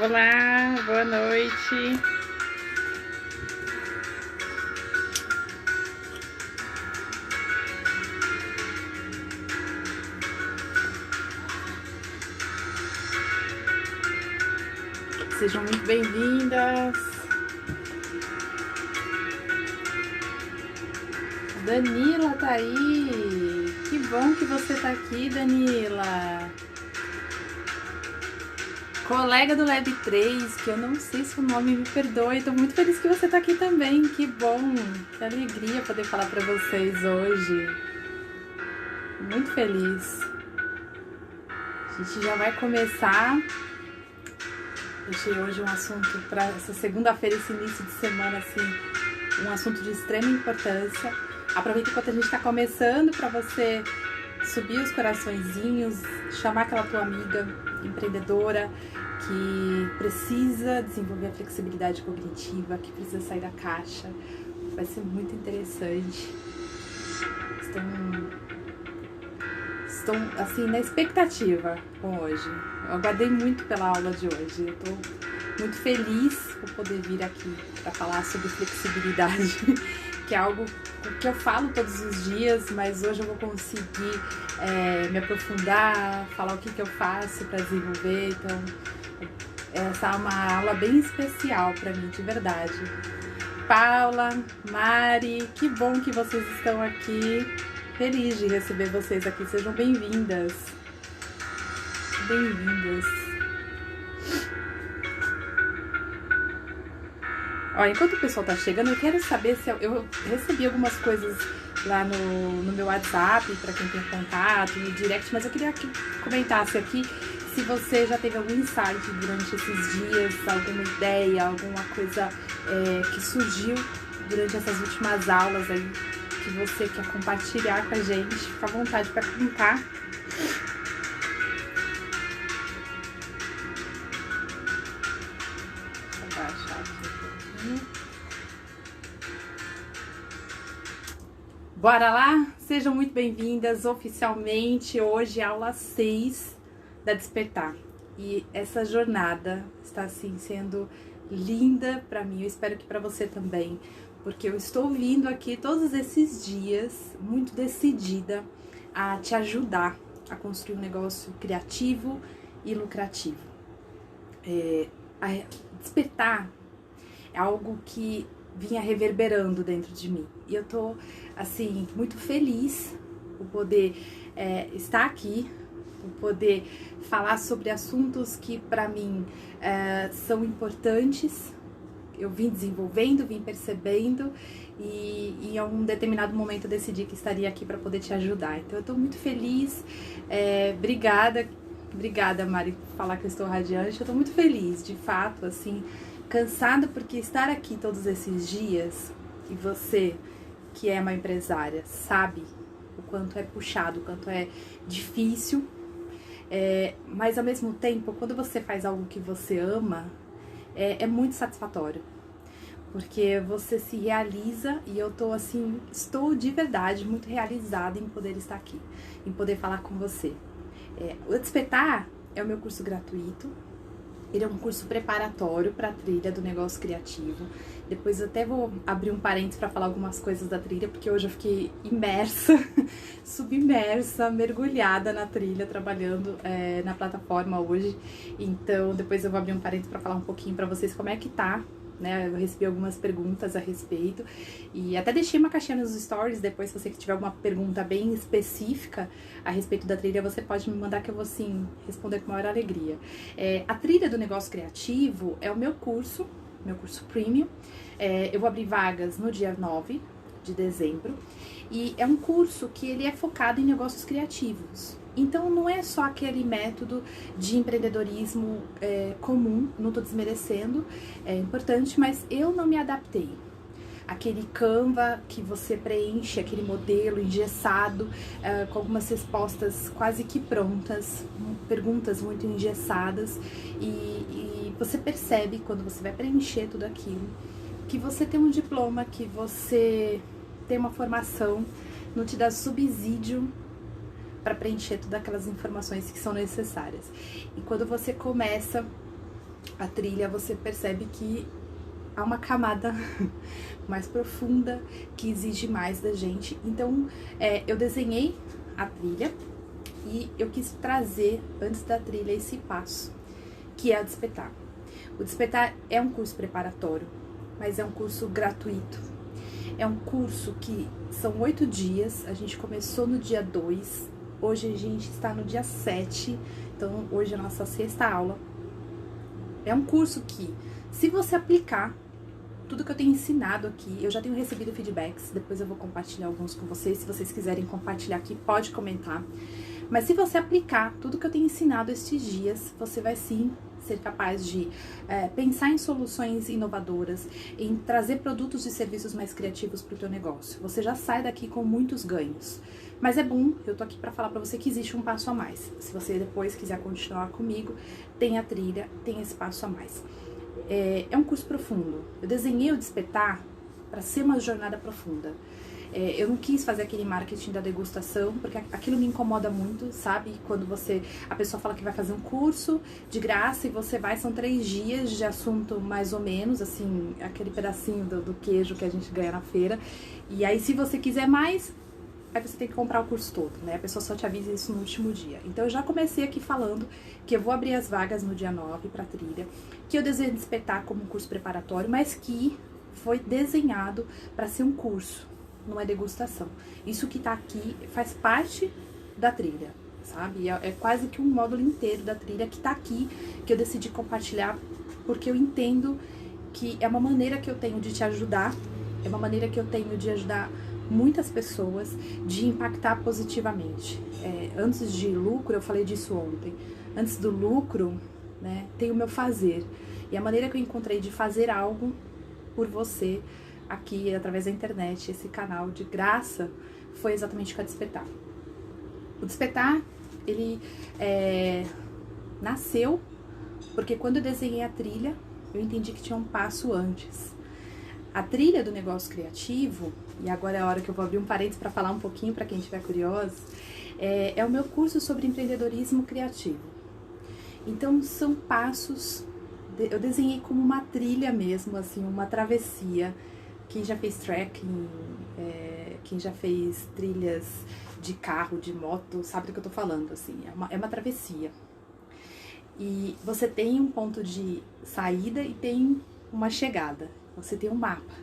Olá, boa noite. Sejam muito bem-vindas. Danila tá aí. Que bom que você tá aqui, Danila. Colega do Lab 3, que eu não sei se o nome me perdoe. Tô muito feliz que você tá aqui também. Que bom, que alegria poder falar pra vocês hoje. Muito feliz. A gente já vai começar. Deixei hoje um assunto para essa segunda-feira, esse início de semana, assim, um assunto de extrema importância. Aproveita enquanto a gente está começando para você subir os coraçõezinhos, chamar aquela tua amiga empreendedora que precisa desenvolver a flexibilidade cognitiva, que precisa sair da caixa. Vai ser muito interessante. Estão assim, na expectativa com hoje. Eu aguardei muito pela aula de hoje. Eu tô muito feliz por poder vir aqui para falar sobre flexibilidade, que é algo que eu falo todos os dias, mas hoje eu vou conseguir me aprofundar, falar o que eu faço para desenvolver. Então, essa é uma aula bem especial para mim, de verdade. Paula, Mari, que bom que vocês estão aqui. Feliz de receber vocês aqui, sejam bem-vindas. Bem-vindas. Ó, enquanto o pessoal tá chegando, eu quero saber se eu recebi algumas coisas lá no meu WhatsApp, para quem tem contato, no direct, mas eu queria que comentasse aqui se você já teve algum insight durante esses dias, alguma ideia, alguma coisa que surgiu durante essas últimas aulas aí, que você quer compartilhar com a gente. Fica à vontade para contar. Vou baixar aqui um pouquinho. Bora lá? Sejam muito bem-vindas oficialmente. Hoje aula 6 da Despertar. E essa jornada está assim sendo linda para mim. Eu espero que para você também. Porque eu estou vindo aqui todos esses dias muito decidida a te ajudar a construir um negócio criativo e lucrativo. Despertar é algo que vinha reverberando dentro de mim. E eu tô, assim, muito feliz por poder estar aqui, por poder falar sobre assuntos que para mim são importantes. Eu vim desenvolvendo, vim percebendo e em um determinado momento eu decidi que estaria aqui para poder te ajudar. Então eu tô muito feliz, obrigada Mari por falar que eu estou radiante. Eu tô muito feliz, de fato, assim, cansada porque estar aqui todos esses dias, e você que é uma empresária sabe o quanto é puxado, o quanto é difícil, mas ao mesmo tempo, quando você faz algo que você ama, é muito satisfatório, porque você se realiza, e eu tô assim, estou de verdade muito realizada em poder estar aqui, em poder falar com você. O Despertar é o meu curso gratuito. Ele é um curso preparatório para a trilha do negócio criativo. Depois eu até vou abrir um parênteses para falar algumas coisas da trilha, porque hoje eu fiquei imersa, submersa, mergulhada na trilha, trabalhando na plataforma hoje. Então depois eu vou abrir um parênteses para falar um pouquinho para vocês como é que tá, né? Eu recebi algumas perguntas a respeito e até deixei uma caixinha nos stories. Depois, se você tiver alguma pergunta bem específica a respeito da trilha, você pode me mandar, que eu vou sim responder com maior alegria. A trilha do negócio criativo é o meu curso premium. Eu vou abrir vagas no dia 9 de dezembro e é um curso que ele é focado em negócios criativos. Então não é só aquele método de empreendedorismo comum, não estou desmerecendo, é importante, mas eu não me adaptei. Aquele Canva que você preenche, aquele modelo engessado, com algumas respostas quase que prontas, perguntas muito engessadas, e você percebe, quando você vai preencher tudo aquilo, que você tem um diploma, que você tem uma formação, não te dá subsídio para preencher todas aquelas informações que são necessárias. E quando você começa a trilha, você percebe que há uma camada mais profunda que exige mais da gente. Então, eu desenhei a trilha e eu quis trazer antes da trilha esse passo, que é o Despertar. O Despertar é um curso preparatório, mas é um curso gratuito. É um curso que são 8 dias, a gente começou no dia 2, hoje a gente está no dia 7, então hoje é a nossa 6ª aula. É um curso que, se você aplicar tudo que eu tenho ensinado aqui, eu já tenho recebido feedbacks, depois eu vou compartilhar alguns com vocês, se vocês quiserem compartilhar aqui, pode comentar. Mas se você aplicar tudo que eu tenho ensinado estes dias, você vai sim ser capaz de pensar em soluções inovadoras, em trazer produtos e serviços mais criativos para o teu negócio. Você já sai daqui com muitos ganhos. Mas é bom, eu tô aqui para falar para você que existe um passo a mais. Se você depois quiser continuar comigo, tem a trilha, tem esse passo a mais. É um curso profundo. Eu desenhei o Despertar para ser uma jornada profunda. Eu não quis fazer aquele marketing da degustação, porque aquilo me incomoda muito, sabe? Quando a pessoa fala que vai fazer um curso de graça e você vai, são 3 dias de assunto mais ou menos, assim, aquele pedacinho do queijo que a gente ganha na feira. E aí, se você quiser mais, aí você tem que comprar o curso todo, né? A pessoa só te avisa isso no último dia. Então, eu já comecei aqui falando que eu vou abrir as vagas no dia 9 para trilha, que eu desejo Despertar como um curso preparatório, mas que foi desenhado para ser um curso, numa degustação. Isso que tá aqui faz parte da trilha, sabe? É quase que um módulo inteiro da trilha que tá aqui, que eu decidi compartilhar, porque eu entendo que é uma maneira que eu tenho de te ajudar, é uma maneira que eu tenho de ajudar muitas pessoas, de impactar positivamente. Antes de lucro, eu falei disso ontem, antes do lucro, né, tem o meu fazer. E a maneira que eu encontrei de fazer algo por você, aqui através da internet, esse canal de graça, foi exatamente com a Despertar. O Despertar, ele nasceu porque quando eu desenhei a trilha, eu entendi que tinha um passo antes. A trilha do negócio criativo, e agora é a hora que eu vou abrir um parênteses para falar um pouquinho para quem estiver curioso, é o meu curso sobre empreendedorismo criativo. Então são passos, eu desenhei como uma trilha mesmo, assim, uma travessia. Quem já fez trekking, quem já fez trilhas de carro, de moto, sabe do que eu tô falando, assim, é uma travessia. E você tem um ponto de saída e tem uma chegada, você tem um mapa.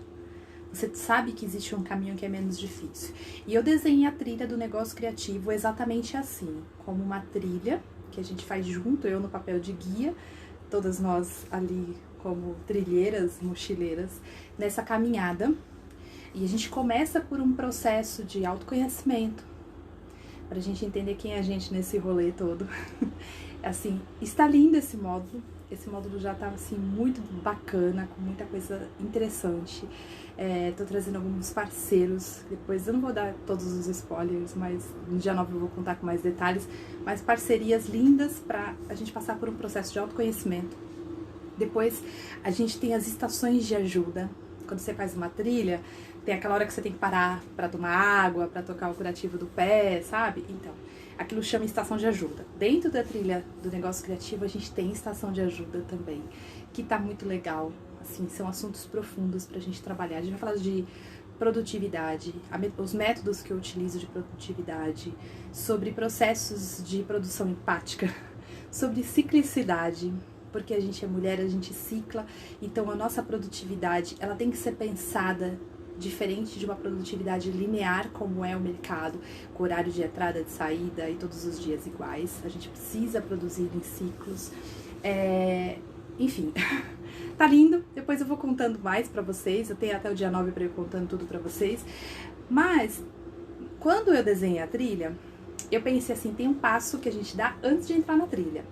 Você sabe que existe um caminho que é menos difícil. E eu desenhei a trilha do negócio criativo exatamente assim, como uma trilha que a gente faz junto, eu no papel de guia, todas nós ali como trilheiras, mochileiras, nessa caminhada. E a gente começa por um processo de autoconhecimento, pra gente entender quem é a gente nesse rolê todo. Assim, está lindo esse módulo já tá assim muito bacana, com muita coisa interessante. Tô trazendo alguns parceiros, depois eu não vou dar todos os spoilers, mas no dia 9 eu vou contar com mais detalhes, mas parcerias lindas pra a gente passar por um processo de autoconhecimento. Depois a gente tem as estações de ajuda. Quando você faz uma trilha, tem aquela hora que você tem que parar pra tomar água, pra tocar o curativo do pé, sabe? Então, aquilo chama estação de ajuda. Dentro da trilha do negócio criativo, a gente tem estação de ajuda também, que tá muito legal. Assim, são assuntos profundos pra gente trabalhar. A gente vai falar de produtividade, os métodos que eu utilizo de produtividade, sobre processos de produção empática, sobre ciclicidade, porque a gente é mulher, a gente cicla, então a nossa produtividade, ela tem que ser pensada diferente de uma produtividade linear, como é o mercado, com horário de entrada, de saída e todos os dias iguais. A gente precisa produzir em ciclos. Enfim, tá lindo. Depois eu vou contando mais pra vocês. Eu tenho até o dia 9 pra eu ir contando tudo pra vocês. Mas, quando eu desenhei a trilha, eu pensei assim, tem um passo que a gente dá antes de entrar na trilha,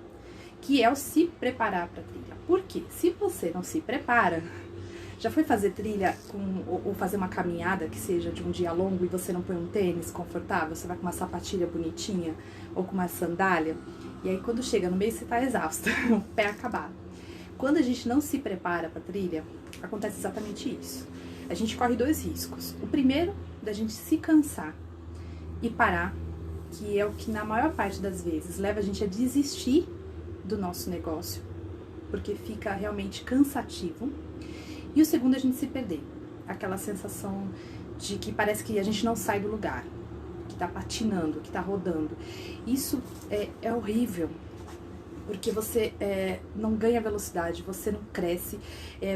que é o se preparar pra trilha. Por quê? Se você não se prepara, já foi fazer trilha ou fazer uma caminhada que seja de um dia longo e você não põe um tênis confortável, você vai com uma sapatilha bonitinha ou com uma sandália, e aí quando chega no meio você tá exausta, o pé acabado. Quando a gente não se prepara pra trilha, acontece exatamente isso. A gente corre 2 riscos. O primeiro, da gente se cansar e parar, que é o que na maior parte das vezes leva a gente a desistir do nosso negócio. porque fica realmente cansativo. E o segundo é a gente se perder, aquela sensação de que parece que a gente não sai do lugar, que tá patinando, que tá rodando. Isso é horrível, porque você não ganha velocidade, você não cresce,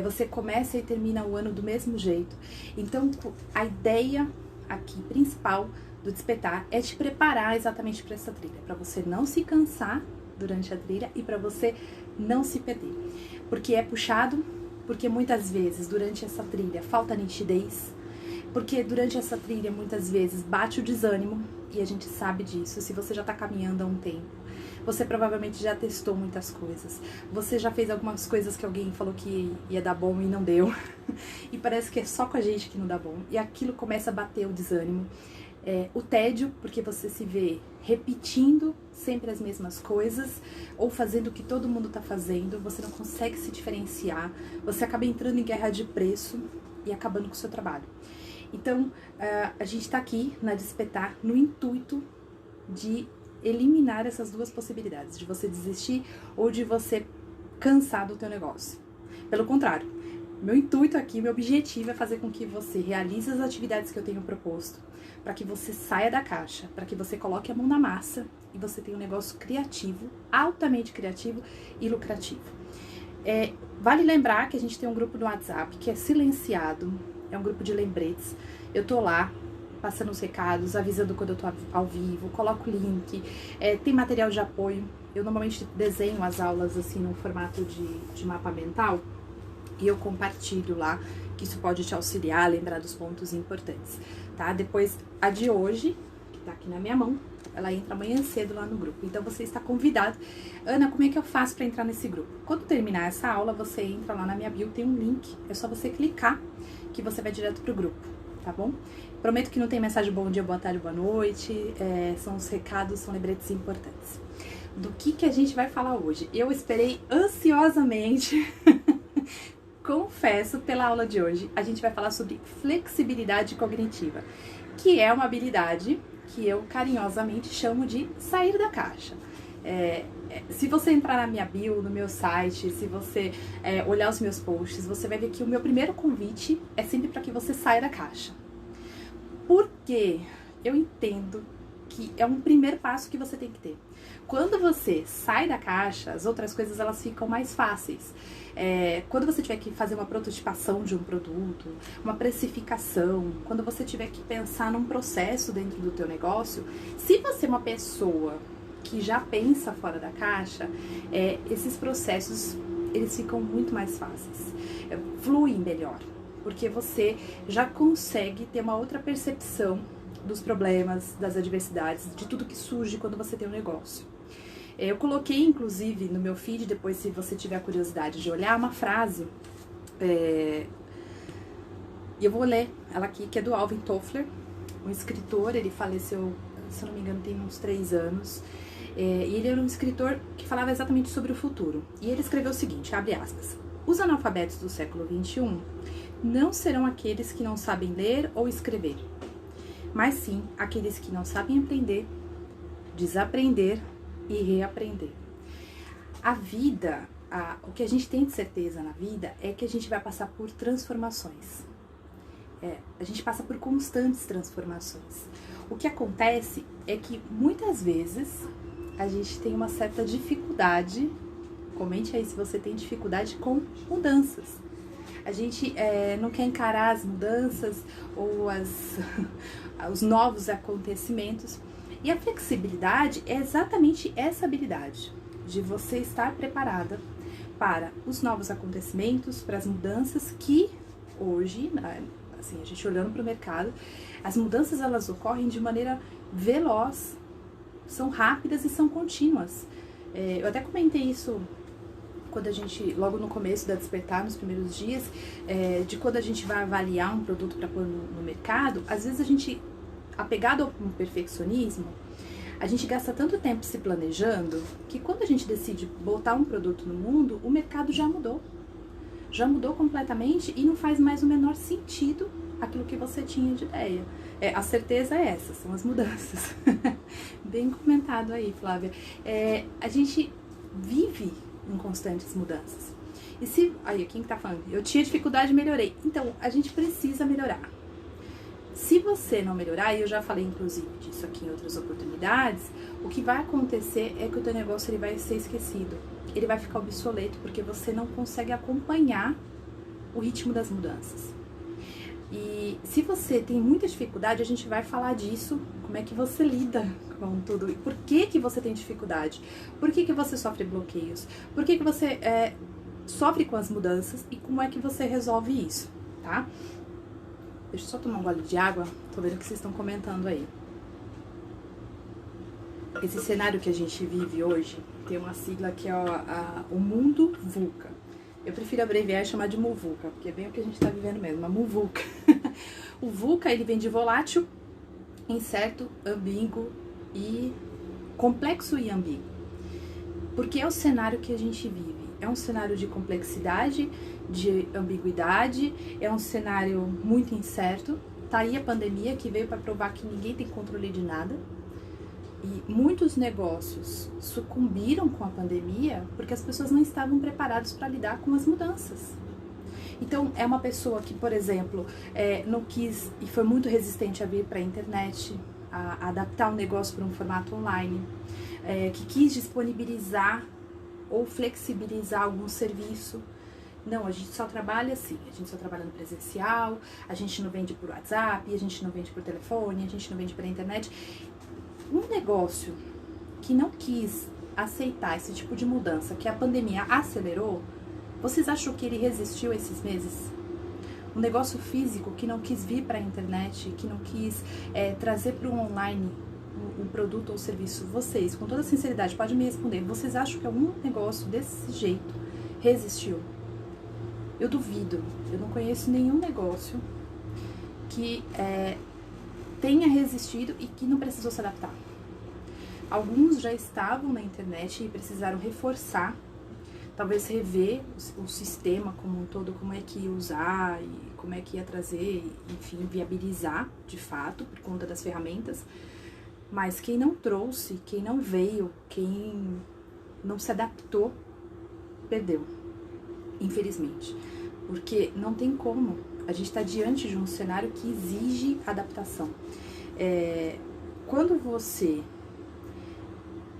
você começa e termina o ano do mesmo jeito. Então, a ideia aqui principal do Despertar é te preparar exatamente para essa trilha, para você não se cansar durante a trilha e para você não se perder. Porque é puxado, porque muitas vezes durante essa trilha falta nitidez, porque durante essa trilha muitas vezes bate o desânimo, e a gente sabe disso. Se você já tá caminhando há um tempo, você provavelmente já testou muitas coisas, você já fez algumas coisas que alguém falou que ia dar bom e não deu, e parece que é só com a gente que não dá bom, e aquilo começa a bater o desânimo. O tédio, porque você se vê repetindo sempre as mesmas coisas, ou fazendo o que todo mundo tá fazendo, você não consegue se diferenciar, você acaba entrando em guerra de preço e acabando com o seu trabalho. Então, a gente tá aqui na Despertar no intuito de eliminar essas duas possibilidades, de você desistir ou de você cansar do teu negócio. Pelo contrário, meu intuito aqui, meu objetivo é fazer com que você realize as atividades que eu tenho proposto, para que você saia da caixa, para que você coloque a mão na massa e você tenha um negócio criativo, altamente criativo e lucrativo. Vale lembrar que a gente tem um grupo no WhatsApp que é silenciado, é um grupo de lembretes. Eu tô lá passando os recados, avisando quando eu tô ao vivo, coloco o link, tem material de apoio. Eu normalmente desenho as aulas assim no formato de mapa mental e eu compartilho lá, que isso pode te auxiliar, lembrar dos pontos importantes, tá? Depois, a de hoje, que tá aqui na minha mão, ela entra amanhã cedo lá no grupo. Então, você está convidado. Ana, como é que eu faço para entrar nesse grupo? Quando terminar essa aula, você entra lá na minha bio, tem um link. É só você clicar que você vai direto pro grupo, tá bom? Prometo que não tem mensagem bom dia, boa tarde, boa noite. São os recados, são lembretes importantes. Do que a gente vai falar hoje? Eu esperei ansiosamente... Confesso, pela aula de hoje, a gente vai falar sobre flexibilidade cognitiva, que é uma habilidade que eu carinhosamente chamo de sair da caixa. Se você entrar na minha bio, no meu site, se você olhar os meus posts, você vai ver que o meu primeiro convite é sempre para que você saia da caixa. Porque eu entendo que é um primeiro passo que você tem que ter. Quando você sai da caixa, as outras coisas elas ficam mais fáceis. Quando você tiver que fazer uma prototipação de um produto, uma precificação, quando você tiver que pensar num processo dentro do teu negócio, se você é uma pessoa que já pensa fora da caixa, esses processos eles ficam muito mais fáceis, fluem melhor, porque você já consegue ter uma outra percepção dos problemas, das adversidades, de tudo que surge quando você tem um negócio. Eu coloquei, inclusive, no meu feed, depois se você tiver a curiosidade de olhar, uma frase, e eu vou ler ela aqui, que é do Alvin Toffler, um escritor. Ele faleceu, se eu não me engano, tem uns 3 anos, e ele era um escritor que falava exatamente sobre o futuro. E ele escreveu o seguinte, abre aspas: os analfabetos do século XXI não serão aqueles que não sabem ler ou escrever, mas sim aqueles que não sabem aprender, desaprender e reaprender. A vida, o que a gente tem de certeza na vida é que a gente vai passar por transformações. A gente passa por constantes transformações. O que acontece é que muitas vezes a gente tem uma certa dificuldade, comente aí se você tem dificuldade com mudanças. A gente não quer encarar as mudanças ou os novos acontecimentos. E a flexibilidade é exatamente essa habilidade de você estar preparada para os novos acontecimentos, para as mudanças que hoje, assim, a gente olhando para o mercado, as mudanças elas ocorrem de maneira veloz, são rápidas e são contínuas. Eu até comentei isso quando a gente, logo no começo da Despertar, nos primeiros dias, de quando a gente vai avaliar um produto para pôr no mercado, às vezes a gente, apegado ao perfeccionismo, a gente gasta tanto tempo se planejando que quando a gente decide botar um produto no mundo, o mercado já mudou completamente e não faz mais o menor sentido aquilo que você tinha de ideia. A certeza é essa, são as mudanças. Bem comentado aí, Flávia. A gente vive em constantes mudanças. E se... Aí, quem que tá falando? Eu tinha dificuldade e melhorei. Então, a gente precisa melhorar. Se você não melhorar, e eu já falei inclusive disso aqui em outras oportunidades, o que vai acontecer é que o teu negócio ele vai ser esquecido. Ele vai ficar obsoleto porque você não consegue acompanhar o ritmo das mudanças. E se você tem muita dificuldade, a gente vai falar disso, como é que você lida com tudo. E por que que você tem dificuldade? Por que que você sofre bloqueios? Por que que você sofre com as mudanças e como é que você resolve isso, tá? Deixa eu só tomar um gole de água, tô vendo que vocês estão comentando aí. Esse cenário que a gente vive hoje tem uma sigla que é o mundo VUCA. Eu prefiro abreviar e chamar de MUVUCA, porque é bem o que a gente está vivendo mesmo, a MUVUCA. O VUCA, ele vem de volátil, incerto, ambíguo e complexo e ambíguo. Porque é o cenário que a gente vive. É um cenário de complexidade, de ambiguidade, é um cenário muito incerto. Tá aí a pandemia que veio para provar que ninguém tem controle de nada. E muitos negócios sucumbiram com a pandemia porque as pessoas não estavam preparadas para lidar com as mudanças. Então, é uma pessoa que, por exemplo, não quis e foi muito resistente a vir para a internet, a adaptar o negócio para um formato online, que quis disponibilizar ou flexibilizar algum serviço. Não, a gente só trabalha assim, a gente só trabalha no presencial, a gente não vende por WhatsApp, a gente não vende por telefone, a gente não vende pela internet. Um negócio que não quis aceitar esse tipo de mudança que a pandemia acelerou, vocês acham que ele resistiu esses meses? Um negócio físico que não quis vir para a internet, que não quis trazer para o online um produto ou serviço, vocês, com toda sinceridade, podem me responder, vocês acham que algum negócio desse jeito resistiu? Eu duvido, eu não conheço nenhum negócio que tenha resistido e que não precisou se adaptar. Alguns já estavam na internet e precisaram reforçar, talvez rever o sistema como um todo, como é que ia usar e como é que ia trazer, enfim, viabilizar de fato por conta das ferramentas. Mas quem não trouxe, quem não veio, quem não se adaptou, perdeu, infelizmente. Porque não tem como, a gente está diante de um cenário que exige adaptação. Quando você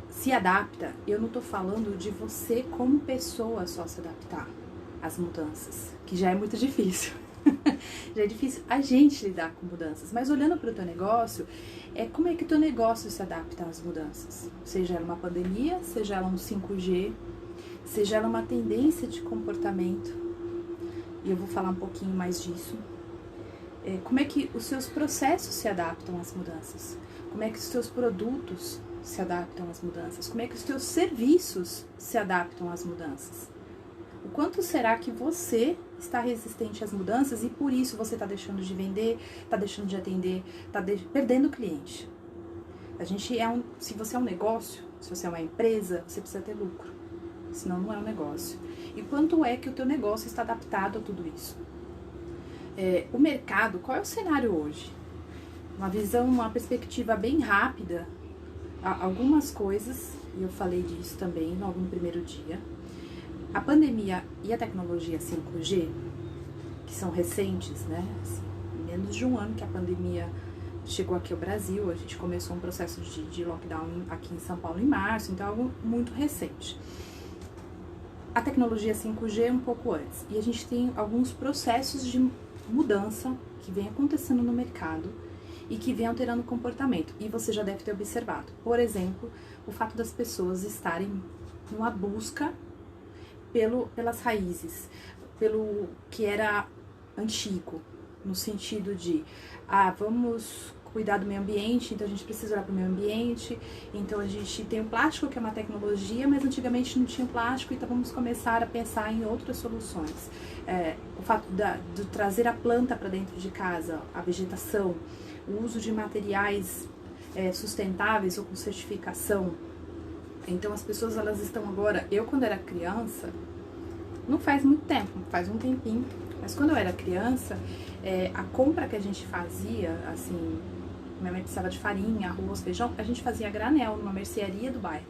se adapta, eu não estou falando de você como pessoa só se adaptar às mudanças, que já é muito difícil. Já é difícil a gente lidar com mudanças, mas olhando para o teu negócio, como é que o teu negócio se adapta às mudanças? Seja ela uma pandemia, seja ela um 5G, seja ela uma tendência de comportamento, e eu vou falar um pouquinho mais disso. Como é que os seus processos se adaptam às mudanças? Como é que os seus produtos se adaptam às mudanças? Como é que os teus serviços se adaptam às mudanças? O quanto será que você está resistente às mudanças e por isso você está deixando de vender, está deixando de atender, está perdendo cliente? Se você é um negócio, se você é uma empresa, você precisa ter lucro, senão não é um negócio. E quanto é que o teu negócio está adaptado a tudo isso? O mercado, qual é o cenário hoje? Uma visão, uma perspectiva bem rápida, algumas coisas, e eu falei disso também logo no primeiro dia. A pandemia e a tecnologia 5G, que são recentes, né? Assim, menos de um ano que a pandemia chegou aqui ao Brasil, a gente começou um processo de lockdown aqui em São Paulo em março, então é algo muito recente. A tecnologia 5G é um pouco antes, e a gente tem alguns processos de mudança que vem acontecendo no mercado e que vem alterando o comportamento, e você já deve ter observado. Por exemplo, o fato das pessoas estarem numa busca pelas raízes, pelo que era antigo, no sentido de, vamos cuidar do meio ambiente, então a gente precisa olhar para o meio ambiente, então a gente tem o plástico, que é uma tecnologia, mas antigamente não tinha plástico, então vamos começar a pensar em outras soluções. O fato de trazer a planta para dentro de casa, a vegetação, o uso de materiais sustentáveis ou com certificação. Então as pessoas, elas estão agora... Eu, quando era criança, não faz muito tempo, faz um tempinho, mas quando eu era criança, a compra que a gente fazia, assim, minha mãe precisava de farinha, arroz, feijão, a gente fazia a granel numa mercearia do bairro.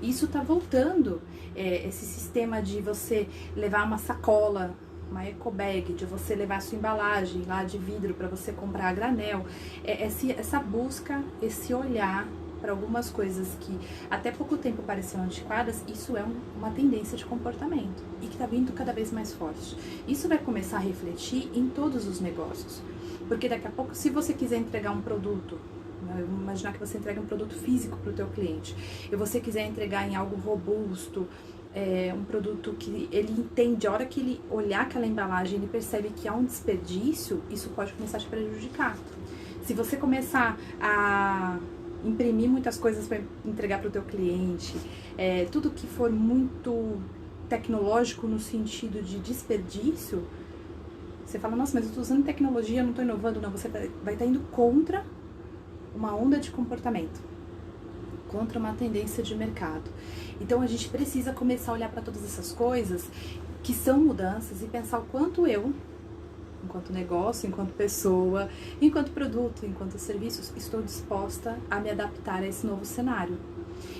Isso tá voltando, esse sistema de você levar uma sacola, uma eco bag, de você levar a sua embalagem lá de vidro para você comprar a granel, essa busca, esse olhar para algumas coisas que até pouco tempo pareciam antiquadas, isso é uma tendência de comportamento e que está vindo cada vez mais forte. Isso vai começar a refletir em todos os negócios, porque daqui a pouco, se você quiser entregar um produto, imaginar que você entrega um produto físico para o teu cliente, e você quiser entregar em algo robusto, um produto que ele entende, a hora que ele olhar aquela embalagem, ele percebe que há um desperdício, isso pode começar a te prejudicar. Se você começar a imprimir muitas coisas para entregar para o teu cliente, tudo que for muito tecnológico no sentido de desperdício, você fala, nossa, mas eu estou usando tecnologia, eu não estou inovando, não, você vai estar indo contra uma onda de comportamento, contra uma tendência de mercado. Então a gente precisa começar a olhar para todas essas coisas que são mudanças e pensar o quanto eu, enquanto negócio, enquanto pessoa, enquanto produto, enquanto serviços, estou disposta a me adaptar a esse novo cenário.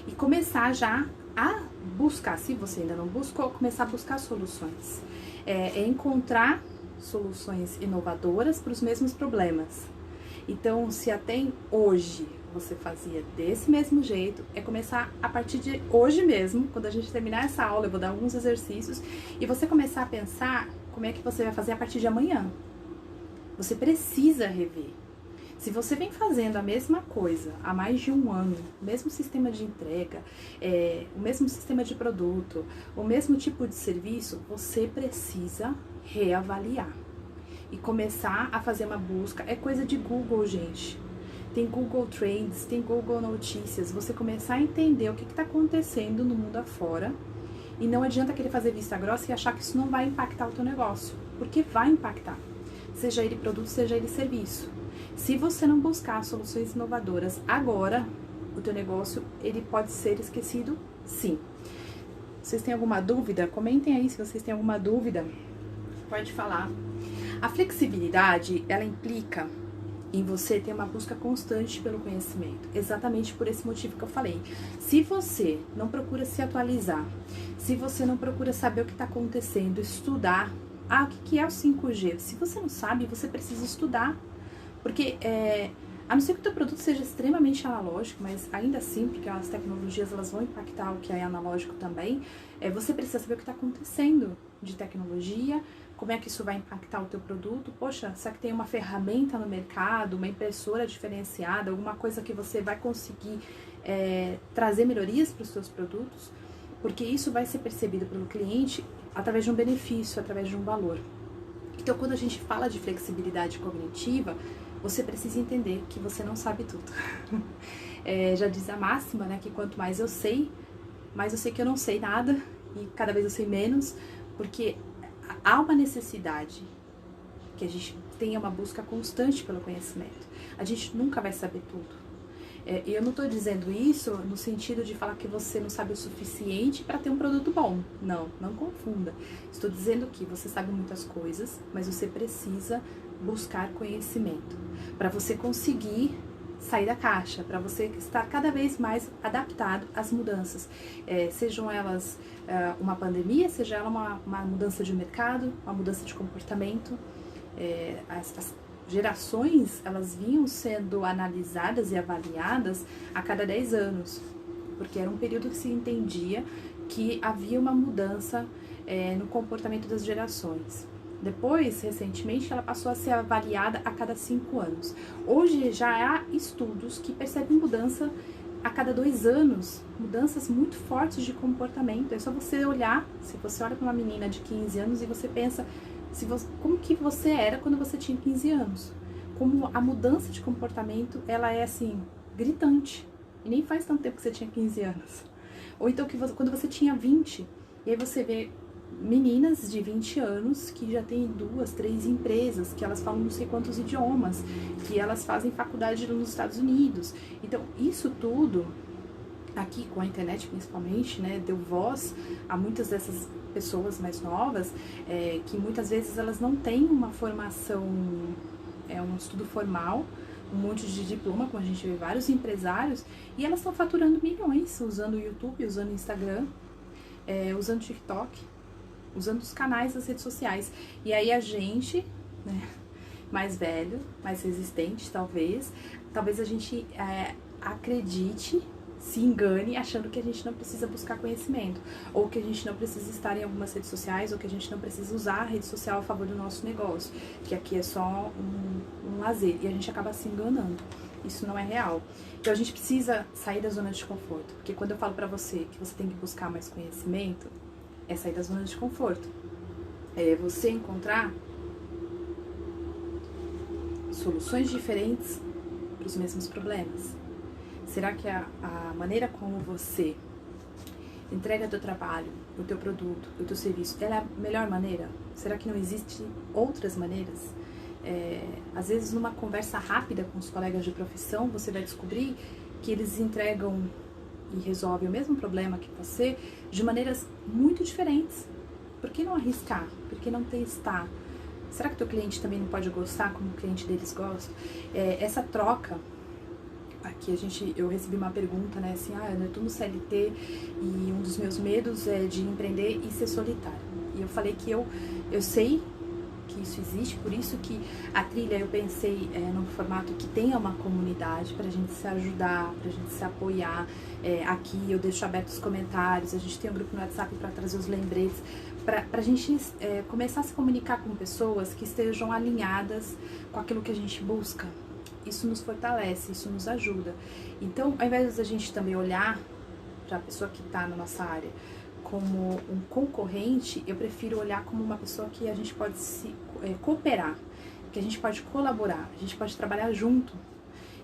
E começar já a buscar, se você ainda não buscou, começar a buscar soluções. Encontrar soluções inovadoras para os mesmos problemas. Então, se até hoje você fazia desse mesmo jeito, começar a partir de hoje mesmo, quando a gente terminar essa aula, eu vou dar alguns exercícios, e você começar a pensar como é que você vai fazer a partir de amanhã. Você precisa rever. Se você vem fazendo a mesma coisa há mais de um ano, o mesmo sistema de entrega, o mesmo sistema de produto, o mesmo tipo de serviço, você precisa reavaliar e começar a fazer uma busca. É coisa de Google, gente. Tem Google Trends, tem Google Notícias. Você começar a entender o que está acontecendo no mundo afora. E não adianta querer fazer vista grossa e achar que isso não vai impactar o teu negócio. Porque vai impactar. Seja ele produto, seja ele serviço. Se você não buscar soluções inovadoras agora, o teu negócio ele pode ser esquecido, sim. Vocês têm alguma dúvida? Comentem aí se vocês têm alguma dúvida. Pode falar. A flexibilidade, ela implica em você ter uma busca constante pelo conhecimento, exatamente por esse motivo que eu falei. Se você não procura se atualizar, se você não procura saber o que está acontecendo, estudar, o que é o 5G? Se você não sabe, você precisa estudar, porque a não ser que o teu produto seja extremamente analógico, mas ainda assim, porque as tecnologias elas vão impactar o que é analógico também, você precisa saber o que está acontecendo de tecnologia, como é que isso vai impactar o teu produto. Poxa, será que tem uma ferramenta no mercado, uma impressora diferenciada, alguma coisa que você vai conseguir trazer melhorias para os seus produtos? Porque isso vai ser percebido pelo cliente através de um benefício, através de um valor. Então, quando a gente fala de flexibilidade cognitiva, você precisa entender que você não sabe tudo. Já diz a máxima, né, que quanto mais eu sei que eu não sei nada e cada vez eu sei menos, porque há uma necessidade que a gente tenha uma busca constante pelo conhecimento. A gente nunca vai saber tudo. E eu não estou dizendo isso no sentido de falar que você não sabe o suficiente para ter um produto bom. Não, não confunda. Estou dizendo que você sabe muitas coisas, mas você precisa buscar conhecimento para você conseguir sair da caixa, para você estar cada vez mais adaptado às mudanças, sejam elas uma pandemia, seja ela uma mudança de mercado, uma mudança de comportamento. As gerações, elas vinham sendo analisadas e avaliadas a cada 10 anos, porque era um período que se entendia que havia uma mudança no comportamento das gerações. Depois, recentemente, ela passou a ser avaliada a cada 5 anos. Hoje já há estudos que percebem mudança a cada 2 anos, mudanças muito fortes de comportamento. É só você olhar, se você olha para uma menina de 15 anos e você pensa, como que você era quando você tinha 15 anos? Como a mudança de comportamento, ela é assim, gritante. E nem faz tanto tempo que você tinha 15 anos. Ou então quando você tinha 20, e aí você vê meninas de 20 anos que já têm 2, 3 empresas, que elas falam não sei quantos idiomas, que elas fazem faculdade nos Estados Unidos. Então, isso tudo, aqui com a internet principalmente, né, deu voz a muitas dessas pessoas mais novas, que muitas vezes elas não têm uma formação, um estudo formal, um monte de diploma, como a gente vê vários empresários, e elas estão faturando milhões usando o YouTube, usando o Instagram, usando o TikTok, usando os canais das redes sociais. E aí a gente, né, mais velho, mais resistente talvez a gente acredite, se engane achando que a gente não precisa buscar conhecimento, ou que a gente não precisa estar em algumas redes sociais, ou que a gente não precisa usar a rede social a favor do nosso negócio, que aqui é só um lazer, e a gente acaba se enganando. Isso não é real. Então a gente precisa sair da zona de conforto, porque quando eu falo pra você que você tem que buscar mais conhecimento, é sair da zona de conforto. É você encontrar soluções diferentes para os mesmos problemas. Será que a maneira como você entrega teu trabalho, o teu produto, o teu serviço, ela é a melhor maneira? Será que não existem outras maneiras? Às vezes, numa conversa rápida com os colegas de profissão, você vai descobrir que eles entregam e resolvem o mesmo problema que você de maneiras muito diferentes. Por que não arriscar? Por que não testar? Será que teu cliente também não pode gostar como o cliente deles gosta? Essa troca, aqui eu recebi uma pergunta, né, assim, eu tô no CLT e um dos meus medos é de empreender e ser solitário. E eu falei que eu sei que isso existe, por isso que a trilha eu pensei num formato que tenha uma comunidade pra gente se ajudar, pra gente se apoiar. Aqui eu deixo abertos os comentários, a gente tem um grupo no WhatsApp para trazer os lembretes, pra gente começar a se comunicar com pessoas que estejam alinhadas com aquilo que a gente busca. Isso nos fortalece, isso nos ajuda. Então, ao invés de a gente também olhar para a pessoa que está na nossa área como um concorrente, eu prefiro olhar como uma pessoa que a gente pode se cooperar, que a gente pode colaborar, a gente pode trabalhar junto.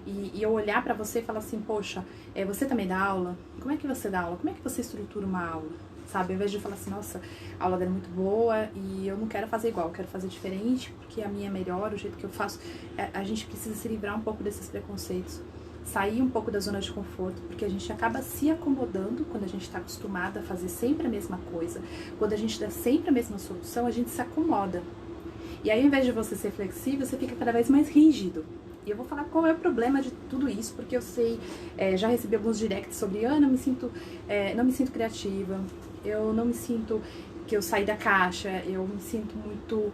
E eu olhar para você e falar assim, poxa, você também dá aula? Como é que você dá aula? Como é que você estrutura uma aula? Sabe, ao invés de falar assim, nossa, a aula dela é muito boa e eu não quero fazer igual, eu quero fazer diferente, porque a minha é melhor, o jeito que eu faço. A gente precisa se livrar um pouco desses preconceitos, sair um pouco da zona de conforto, porque a gente acaba se acomodando quando a gente está acostumado a fazer sempre a mesma coisa. Quando a gente dá sempre a mesma solução, a gente se acomoda. E aí, ao invés de você ser flexível, você fica cada vez mais rígido. E eu vou falar qual é o problema de tudo isso, porque eu sei, já recebi alguns directs sobre, não me sinto criativa, eu não me sinto que eu saí da caixa, eu me sinto muito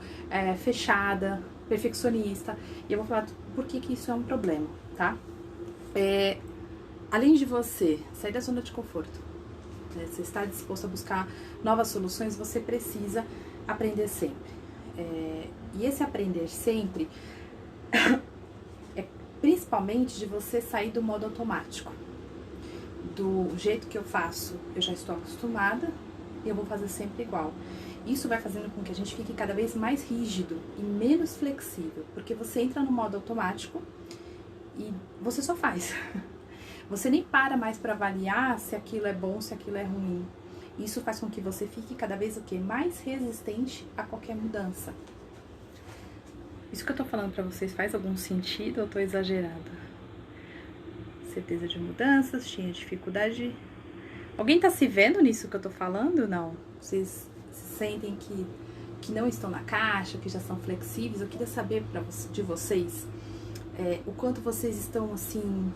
fechada, perfeccionista. E eu vou falar por que isso é um problema, tá? Além de você sair da zona de conforto, né, você está disposto a buscar novas soluções, você precisa aprender sempre. E esse aprender sempre principalmente de você sair do modo automático. Do jeito que eu faço, eu já estou acostumada e eu vou fazer sempre igual. Isso vai fazendo com que a gente fique cada vez mais rígido e menos flexível, porque você entra no modo automático e você só faz. Você nem para mais para avaliar se aquilo é bom, se aquilo é ruim. Isso faz com que você fique cada vez mais resistente a qualquer mudança. Isso que eu tô falando pra vocês faz algum sentido ou eu tô exagerada? Certeza de mudanças, tinha dificuldade. Alguém tá se vendo nisso que eu tô falando? Não? Vocês se sentem que não estão na caixa, que já são flexíveis? Eu queria saber de vocês o quanto vocês estão, assim,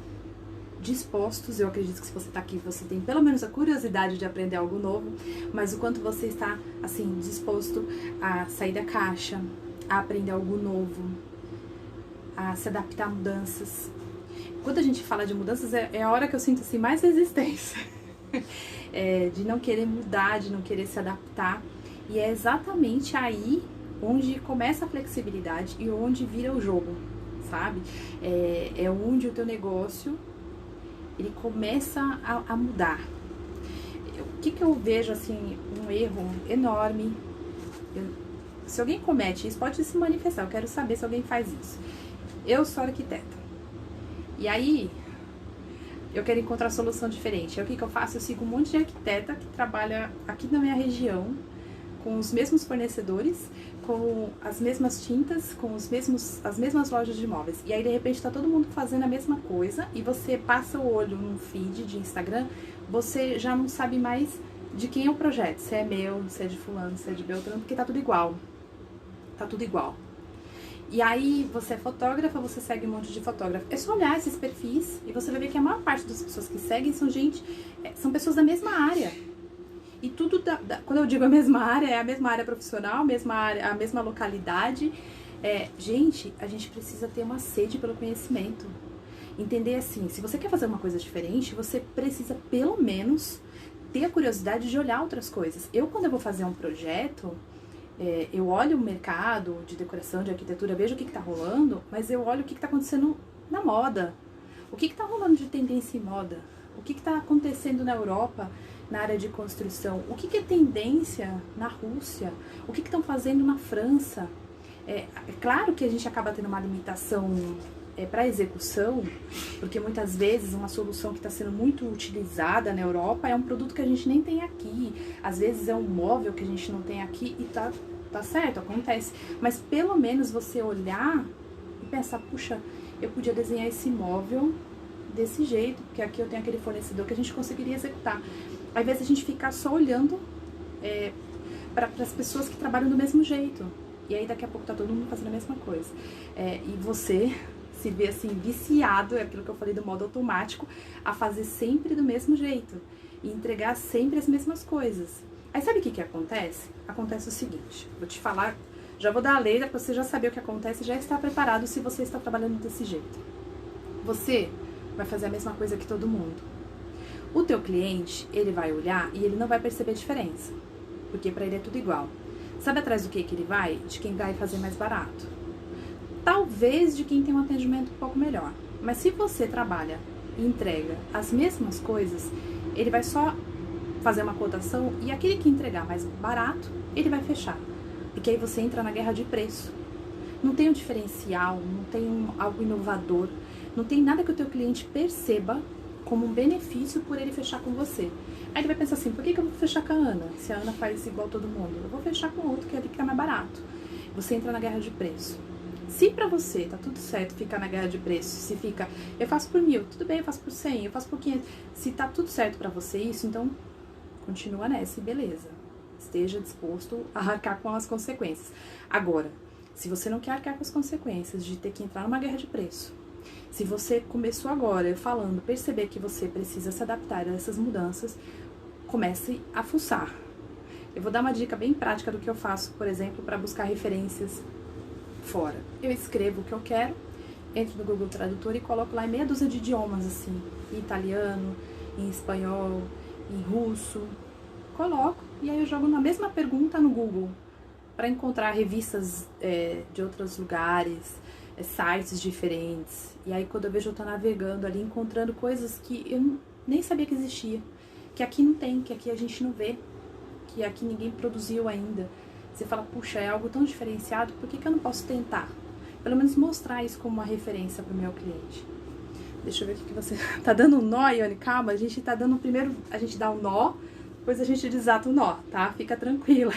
dispostos. Eu acredito que se você tá aqui, você tem pelo menos a curiosidade de aprender algo novo, mas o quanto você está, assim, disposto a sair da caixa, a aprender algo novo, a se adaptar a mudanças. Quando a gente fala de mudanças, é a hora que eu sinto assim, mais resistência. De não querer mudar, de não querer se adaptar. E é exatamente aí onde começa a flexibilidade e onde vira o jogo, sabe? É onde o teu negócio ele começa a mudar. O que eu vejo, assim, um erro enorme... Se alguém comete isso, pode se manifestar. Eu quero saber se alguém faz isso. Eu sou arquiteta. E aí, eu quero encontrar solução diferente. Aí, o que eu faço? Eu sigo um monte de arquiteta que trabalha aqui na minha região, com os mesmos fornecedores, com as mesmas tintas, com as mesmas lojas de imóveis. E aí, de repente, tá todo mundo fazendo a mesma coisa e você passa o olho num feed de Instagram, você já não sabe mais de quem é o projeto. Se é meu, se é de fulano, se é de Beltrano, porque tá tudo igual. Tá tudo igual. E aí, você é fotógrafa, você segue um monte de fotógrafo. É só olhar esses perfis e você vai ver que a maior parte das pessoas que seguem são pessoas da mesma área. E tudo, quando eu digo a mesma área, é a mesma área profissional, a mesma localidade. Gente, a gente precisa ter uma sede pelo conhecimento. Entender assim, se você quer fazer uma coisa diferente, você precisa pelo menos ter a curiosidade de olhar outras coisas. Quando eu vou fazer um projeto, eu olho o mercado de decoração, de arquitetura, vejo o que está rolando, mas eu olho o que está acontecendo na moda. O que está rolando de tendência em moda? O que está acontecendo na Europa, na área de construção? O que é tendência na Rússia? O que estão fazendo na França? É claro que a gente acaba tendo uma limitação para execução, porque muitas vezes uma solução que está sendo muito utilizada na Europa é um produto que a gente nem tem aqui, às vezes é um móvel que a gente não tem aqui e tá certo, acontece, mas pelo menos você olhar e pensar, puxa, eu podia desenhar esse móvel desse jeito, porque aqui eu tenho aquele fornecedor que a gente conseguiria executar. Às vezes a gente fica só olhando para as pessoas que trabalham do mesmo jeito, e aí daqui a pouco tá todo mundo fazendo a mesma coisa, e você se vê assim viciado, é aquilo que eu falei do modo automático, a fazer sempre do mesmo jeito e entregar sempre as mesmas coisas. Aí sabe o que acontece? Acontece o seguinte, vou te falar, já vou dar a lei para você já saber o que acontece e já estar preparado se você está trabalhando desse jeito. Você vai fazer a mesma coisa que todo mundo. O teu cliente, ele vai olhar e ele não vai perceber diferença, porque para ele é tudo igual. Sabe atrás do que ele vai? De quem vai fazer mais barato. Talvez de quem tem um atendimento um pouco melhor. Mas se você trabalha e entrega as mesmas coisas, ele vai só fazer uma cotação e aquele que entregar mais barato, ele vai fechar. Porque aí você entra na guerra de preço. Não tem um diferencial, não tem algo inovador, não tem nada que o teu cliente perceba como um benefício por ele fechar com você. Aí ele vai pensar assim, por que eu vou fechar com a Ana? Se a Ana faz igual todo mundo, eu vou fechar com outro que é ali que tá mais barato. Você entra na guerra de preço. Se pra você tá tudo certo ficar na guerra de preço, se fica, eu faço por 1.000, tudo bem, eu faço por 100, eu faço por 500, se tá tudo certo pra você isso, então continua nessa e beleza. Esteja disposto a arcar com as consequências. Agora, se você não quer arcar com as consequências de ter que entrar numa guerra de preço, se você começou agora falando, perceber que você precisa se adaptar a essas mudanças, comece a fuçar. Eu vou dar uma dica bem prática do que eu faço, por exemplo, para buscar referências fora. Eu escrevo o que eu quero, entro no Google Tradutor e coloco lá em meia dúzia de idiomas, assim, em italiano, em espanhol, em russo. Coloco e aí eu jogo na mesma pergunta no Google para encontrar revistas de outros lugares, sites diferentes. E aí quando eu vejo eu tô navegando ali, encontrando coisas que eu nem sabia que existia, que aqui não tem, que aqui a gente não vê, que aqui ninguém produziu ainda. Você fala, puxa, é algo tão diferenciado, por que eu não posso tentar? Pelo menos mostrar isso como uma referência para o meu cliente. Deixa eu ver o que você... Tá dando um nó, Ione? Calma, a gente tá dando primeiro... A gente dá um nó, depois a gente desata o nó, tá? Fica tranquila.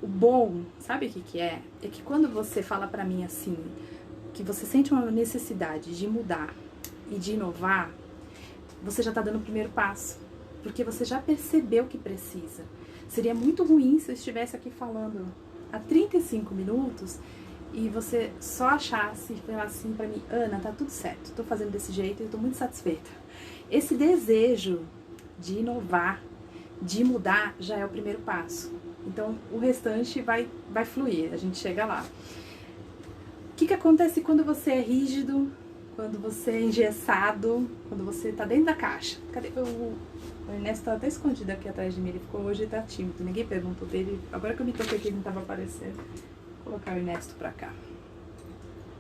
O bom, sabe o que é? É que quando você fala pra mim assim, que você sente uma necessidade de mudar e de inovar, você já tá dando o primeiro passo. Porque você já percebeu que precisa. Seria muito ruim se eu estivesse aqui falando há 35 minutos e você só achasse e falasse assim pra mim, Ana, tá tudo certo, tô fazendo desse jeito e eu tô muito satisfeita. Esse desejo de inovar, de mudar, já é o primeiro passo. Então, o restante vai fluir, a gente chega lá. O que acontece quando você é rígido, quando você é engessado, quando você tá dentro da caixa? Cadê o Ernesto? Tá até escondido aqui atrás de mim, ele ficou hoje, tá tímido, ninguém perguntou dele. Agora que eu me toquei que ele não tava aparecendo, vou colocar o Ernesto pra cá.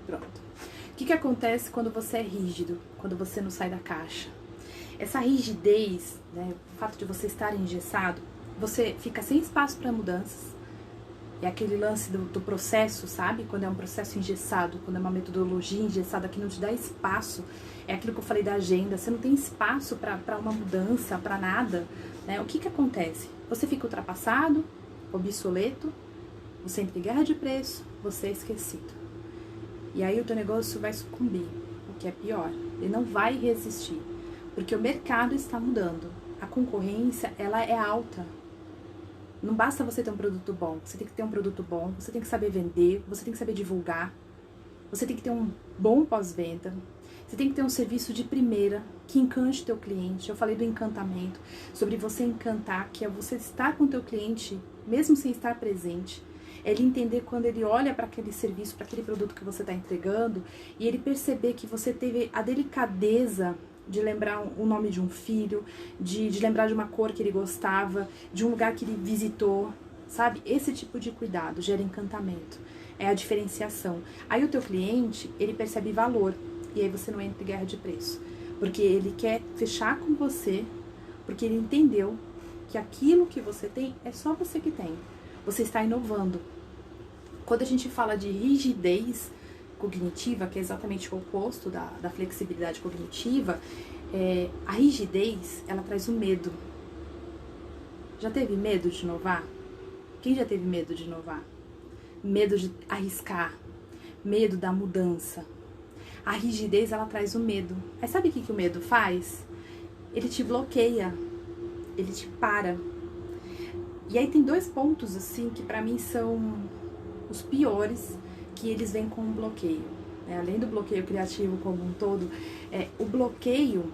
Pronto. O que acontece quando você é rígido, quando você não sai da caixa? Essa rigidez, né, o fato de você estar engessado, você fica sem espaço para mudanças. É aquele lance do processo, sabe? Quando é um processo engessado, quando é uma metodologia engessada que não te dá espaço. É aquilo que eu falei da agenda, você não tem espaço para uma mudança, para nada, né? O que acontece? Você fica ultrapassado, obsoleto, você entra em guerra de preço, você é esquecido. E aí o teu negócio vai sucumbir, o que é pior. Ele não vai resistir, porque o mercado está mudando. A concorrência, ela é alta. Não basta você ter um produto bom, você tem que ter um produto bom, você tem que saber vender, você tem que saber divulgar, você tem que ter um bom pós-venda, você tem que ter um serviço de primeira que encante o teu cliente. Eu falei do encantamento, sobre você encantar, que é você estar com o teu cliente, mesmo sem estar presente. É ele entender quando ele olha para aquele serviço, para aquele produto que você está entregando, e ele perceber que você teve a delicadeza de lembrar o nome de um filho, de lembrar de uma cor que ele gostava, de um lugar que ele visitou, sabe? Esse tipo de cuidado gera encantamento, é a diferenciação. Aí o teu cliente, ele percebe valor, e aí você não entra em guerra de preço, porque ele quer fechar com você, porque ele entendeu que aquilo que você tem é só você que tem. Você está inovando. Quando a gente fala de rigidez cognitiva, que é exatamente o oposto da flexibilidade cognitiva, a rigidez, ela traz o medo. Já teve medo de inovar? Quem já teve medo de inovar? Medo de arriscar, medo da mudança. A rigidez, ela traz o medo. Aí sabe o que o medo faz? Ele te bloqueia, ele te para. E aí tem dois pontos, assim, que pra mim são os piores, que eles vêm com um bloqueio. Além do bloqueio criativo como um todo, o bloqueio,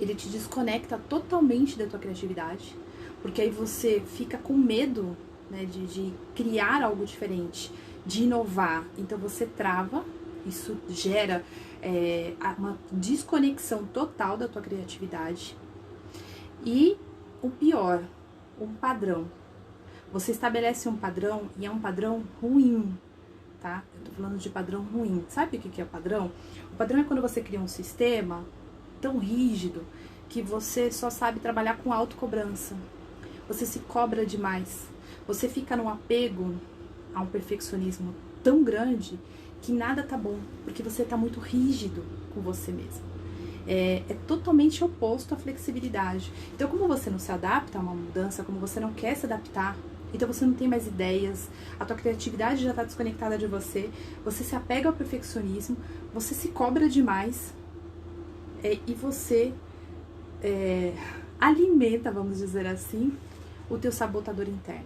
ele te desconecta totalmente da tua criatividade, porque aí você fica com medo, né, de criar algo diferente, de inovar. Então você trava, isso gera uma desconexão total da tua criatividade. E o pior, um padrão. Você estabelece um padrão e é um padrão ruim, tá? Eu tô falando de padrão ruim. Sabe o que é o padrão? O padrão é quando você cria um sistema tão rígido que você só sabe trabalhar com autocobrança. Você se cobra demais. Você fica num apego a um perfeccionismo tão grande que nada tá bom, porque você tá muito rígido com você mesmo. É totalmente oposto à flexibilidade. Então, como você não se adapta a uma mudança, como você não quer se adaptar, então você não tem mais ideias, a tua criatividade já está desconectada de você, você se apega ao perfeccionismo, você se cobra demais e você alimenta, vamos dizer assim, o teu sabotador interno.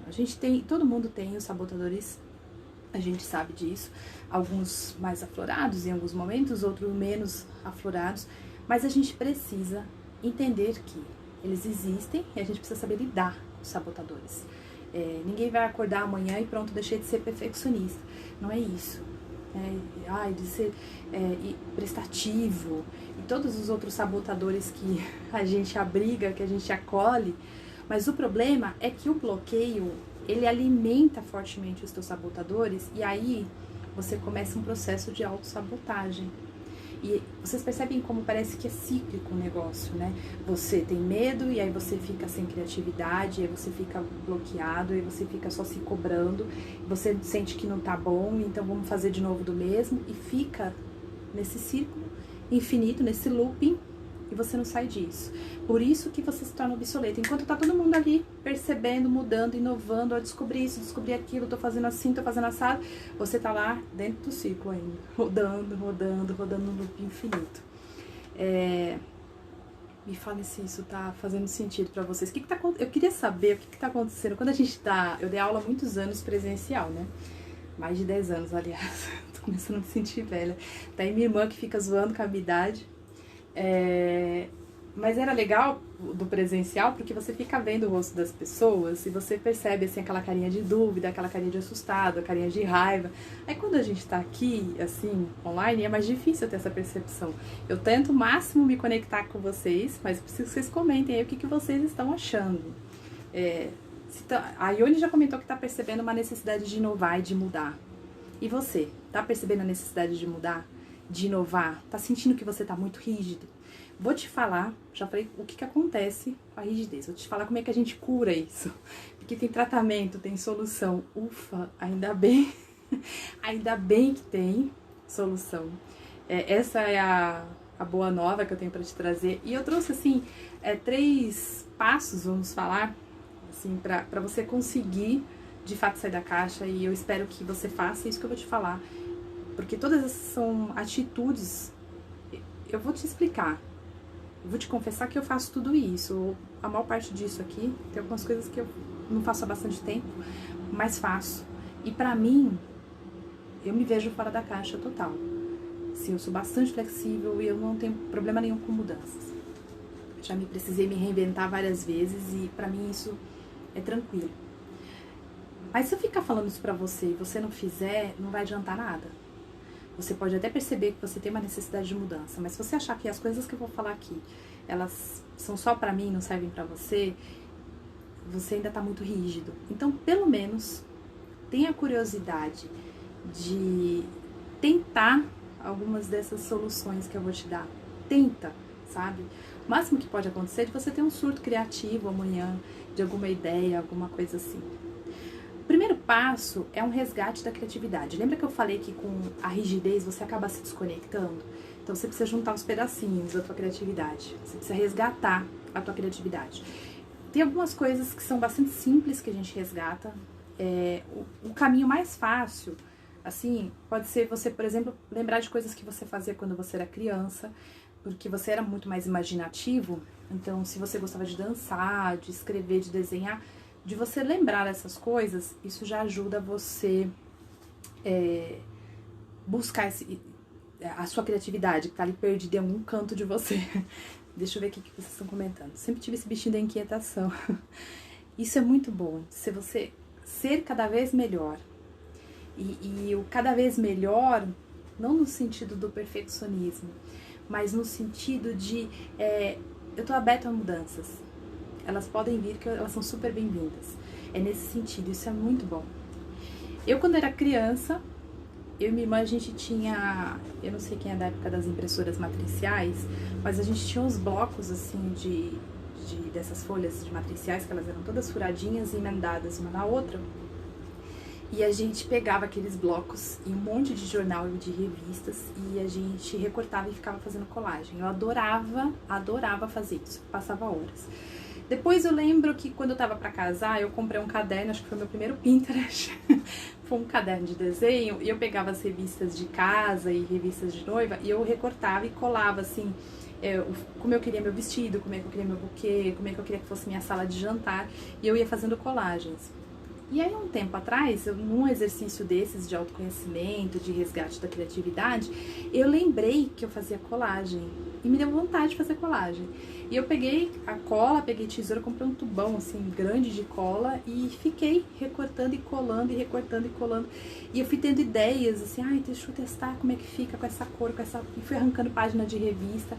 Todo mundo tem os sabotadores, a gente sabe disso, alguns mais aflorados em alguns momentos, outros menos aflorados, mas a gente precisa entender que eles existem e a gente precisa saber lidar com os sabotadores. Ninguém vai acordar amanhã e pronto, deixei de ser perfeccionista. Não é isso. De ser prestativo e todos os outros sabotadores que a gente abriga, que a gente acolhe. Mas o problema é que o bloqueio, ele alimenta fortemente os teus sabotadores e aí você começa um processo de autossabotagem. E vocês percebem como parece que é cíclico o negócio, né? Você tem medo e aí você fica sem criatividade, aí você fica bloqueado, aí você fica só se cobrando, você sente que não tá bom, então vamos fazer de novo do mesmo, e fica nesse círculo infinito, nesse looping, e você não sai disso. Por isso que você se torna obsoleto. Enquanto tá todo mundo ali percebendo, mudando, inovando, ó, descobri isso, descobri aquilo, tô fazendo assim, tô fazendo assado, você tá lá dentro do ciclo ainda, rodando num loop infinito. Me fale se isso tá fazendo sentido pra vocês. Eu queria saber o que tá acontecendo quando a gente tá... Eu dei aula há muitos anos presencial, né? Mais de 10 anos, aliás. Tô começando a me sentir velha. Tá aí minha irmã que fica zoando com a minha idade. Mas era legal do presencial porque você fica vendo o rosto das pessoas e você percebe assim aquela carinha de dúvida, aquela carinha de assustado, a carinha de raiva. Aí quando a gente tá aqui, assim, online, é mais difícil ter essa percepção. Eu tento o máximo me conectar com vocês, mas preciso que vocês comentem aí o que vocês estão achando. A Ione já comentou que tá percebendo uma necessidade de inovar e de mudar. E você? Tá percebendo a necessidade de mudar? De inovar? Tá sentindo que você tá muito rígido? Vou te falar, já falei o que acontece com a rigidez. Vou te falar como é que a gente cura isso. Porque tem tratamento, tem solução. Ufa, ainda bem. Ainda bem que tem solução. Essa é a boa nova que eu tenho pra te trazer. E eu trouxe, assim, 3 passos, vamos falar, assim, pra você conseguir, de fato, sair da caixa. E eu espero que você faça isso que eu vou te falar. Porque todas essas são atitudes. Eu vou te explicar. Eu vou te confessar que eu faço tudo isso. A maior parte disso aqui, tem algumas coisas que eu não faço há bastante tempo, mas faço. E pra mim, eu me vejo fora da caixa total. Sim, eu sou bastante flexível e eu não tenho problema nenhum com mudanças. Já me precisei me reinventar várias vezes e pra mim isso é tranquilo. Mas se eu ficar falando isso pra você e você não fizer, não vai adiantar nada. Você pode até perceber que você tem uma necessidade de mudança, mas se você achar que as coisas que eu vou falar aqui, elas são só pra mim, não servem pra você, você ainda tá muito rígido. Então, pelo menos, tenha curiosidade de tentar algumas dessas soluções que eu vou te dar. Tenta, sabe? O máximo que pode acontecer é de você ter um surto criativo amanhã, de alguma ideia, alguma coisa assim. O primeiro passo é um resgate da criatividade. Lembra que eu falei que com a rigidez você acaba se desconectando? Então você precisa juntar os pedacinhos da tua criatividade. Você precisa resgatar a tua criatividade. Tem algumas coisas que são bastante simples que a gente resgata. O caminho mais fácil, assim, pode ser você, por exemplo, lembrar de coisas que você fazia quando você era criança, porque você era muito mais imaginativo. Então, se você gostava de dançar, de escrever, de desenhar, de você lembrar dessas coisas, isso já ajuda você buscar a sua criatividade, que tá ali perdida em algum canto de você. Deixa eu ver o que vocês estão comentando. Sempre tive esse bichinho da inquietação. Isso é muito bom, se você ser cada vez melhor. E o cada vez melhor, não no sentido do perfeccionismo, mas no sentido de eu tô aberta a mudanças. Elas podem vir, que elas são super bem-vindas. É nesse sentido, isso é muito bom. Eu, quando era criança, eu e minha irmã, a gente tinha, eu não sei quem é da época das impressoras matriciais, mas a gente tinha uns blocos, assim, dessas folhas de matriciais, que elas eram todas furadinhas e emendadas uma na outra. E a gente pegava aqueles blocos e um monte de jornal e de revistas e a gente recortava e ficava fazendo colagem. Eu adorava fazer isso, passava horas. Depois eu lembro que quando eu tava pra casar, eu comprei um caderno, acho que foi meu primeiro Pinterest. Foi um caderno de desenho e eu pegava as revistas de casa e revistas de noiva e eu recortava e colava assim, como eu queria meu vestido, como é que eu queria meu buquê, como é que eu queria que fosse minha sala de jantar, e eu ia fazendo colagens. E aí, um tempo atrás, num exercício desses de autoconhecimento, de resgate da criatividade, eu lembrei que eu fazia colagem e me deu vontade de fazer colagem. E eu peguei a cola, peguei tesoura, comprei um tubão assim grande de cola e fiquei recortando e colando e recortando e colando. E eu fui tendo ideias assim, deixa eu testar como é que fica com essa cor, com essa... E fui arrancando página de revista,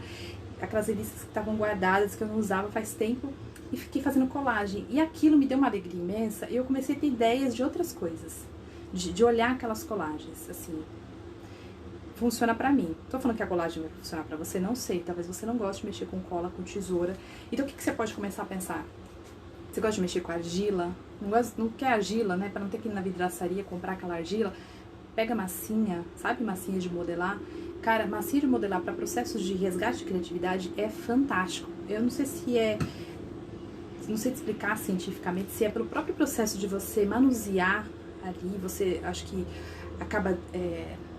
aquelas revistas que estavam guardadas, que eu não usava faz tempo. E fiquei fazendo colagem. E aquilo me deu uma alegria imensa. E eu comecei a ter ideias de outras coisas. De olhar aquelas colagens, assim. Funciona pra mim. Tô falando que a colagem vai funcionar pra você? Não sei. Talvez você não goste de mexer com cola, com tesoura. Então o que você pode começar a pensar? Você gosta de mexer com argila? Não quer argila, né? Pra não ter que ir na vidraçaria comprar aquela argila. Pega massinha. Sabe massinha de modelar? Cara, massinha de modelar pra processos de resgate de criatividade é fantástico. Eu não sei se não sei te explicar cientificamente, se é pelo próprio processo de você manusear ali, você acho que acaba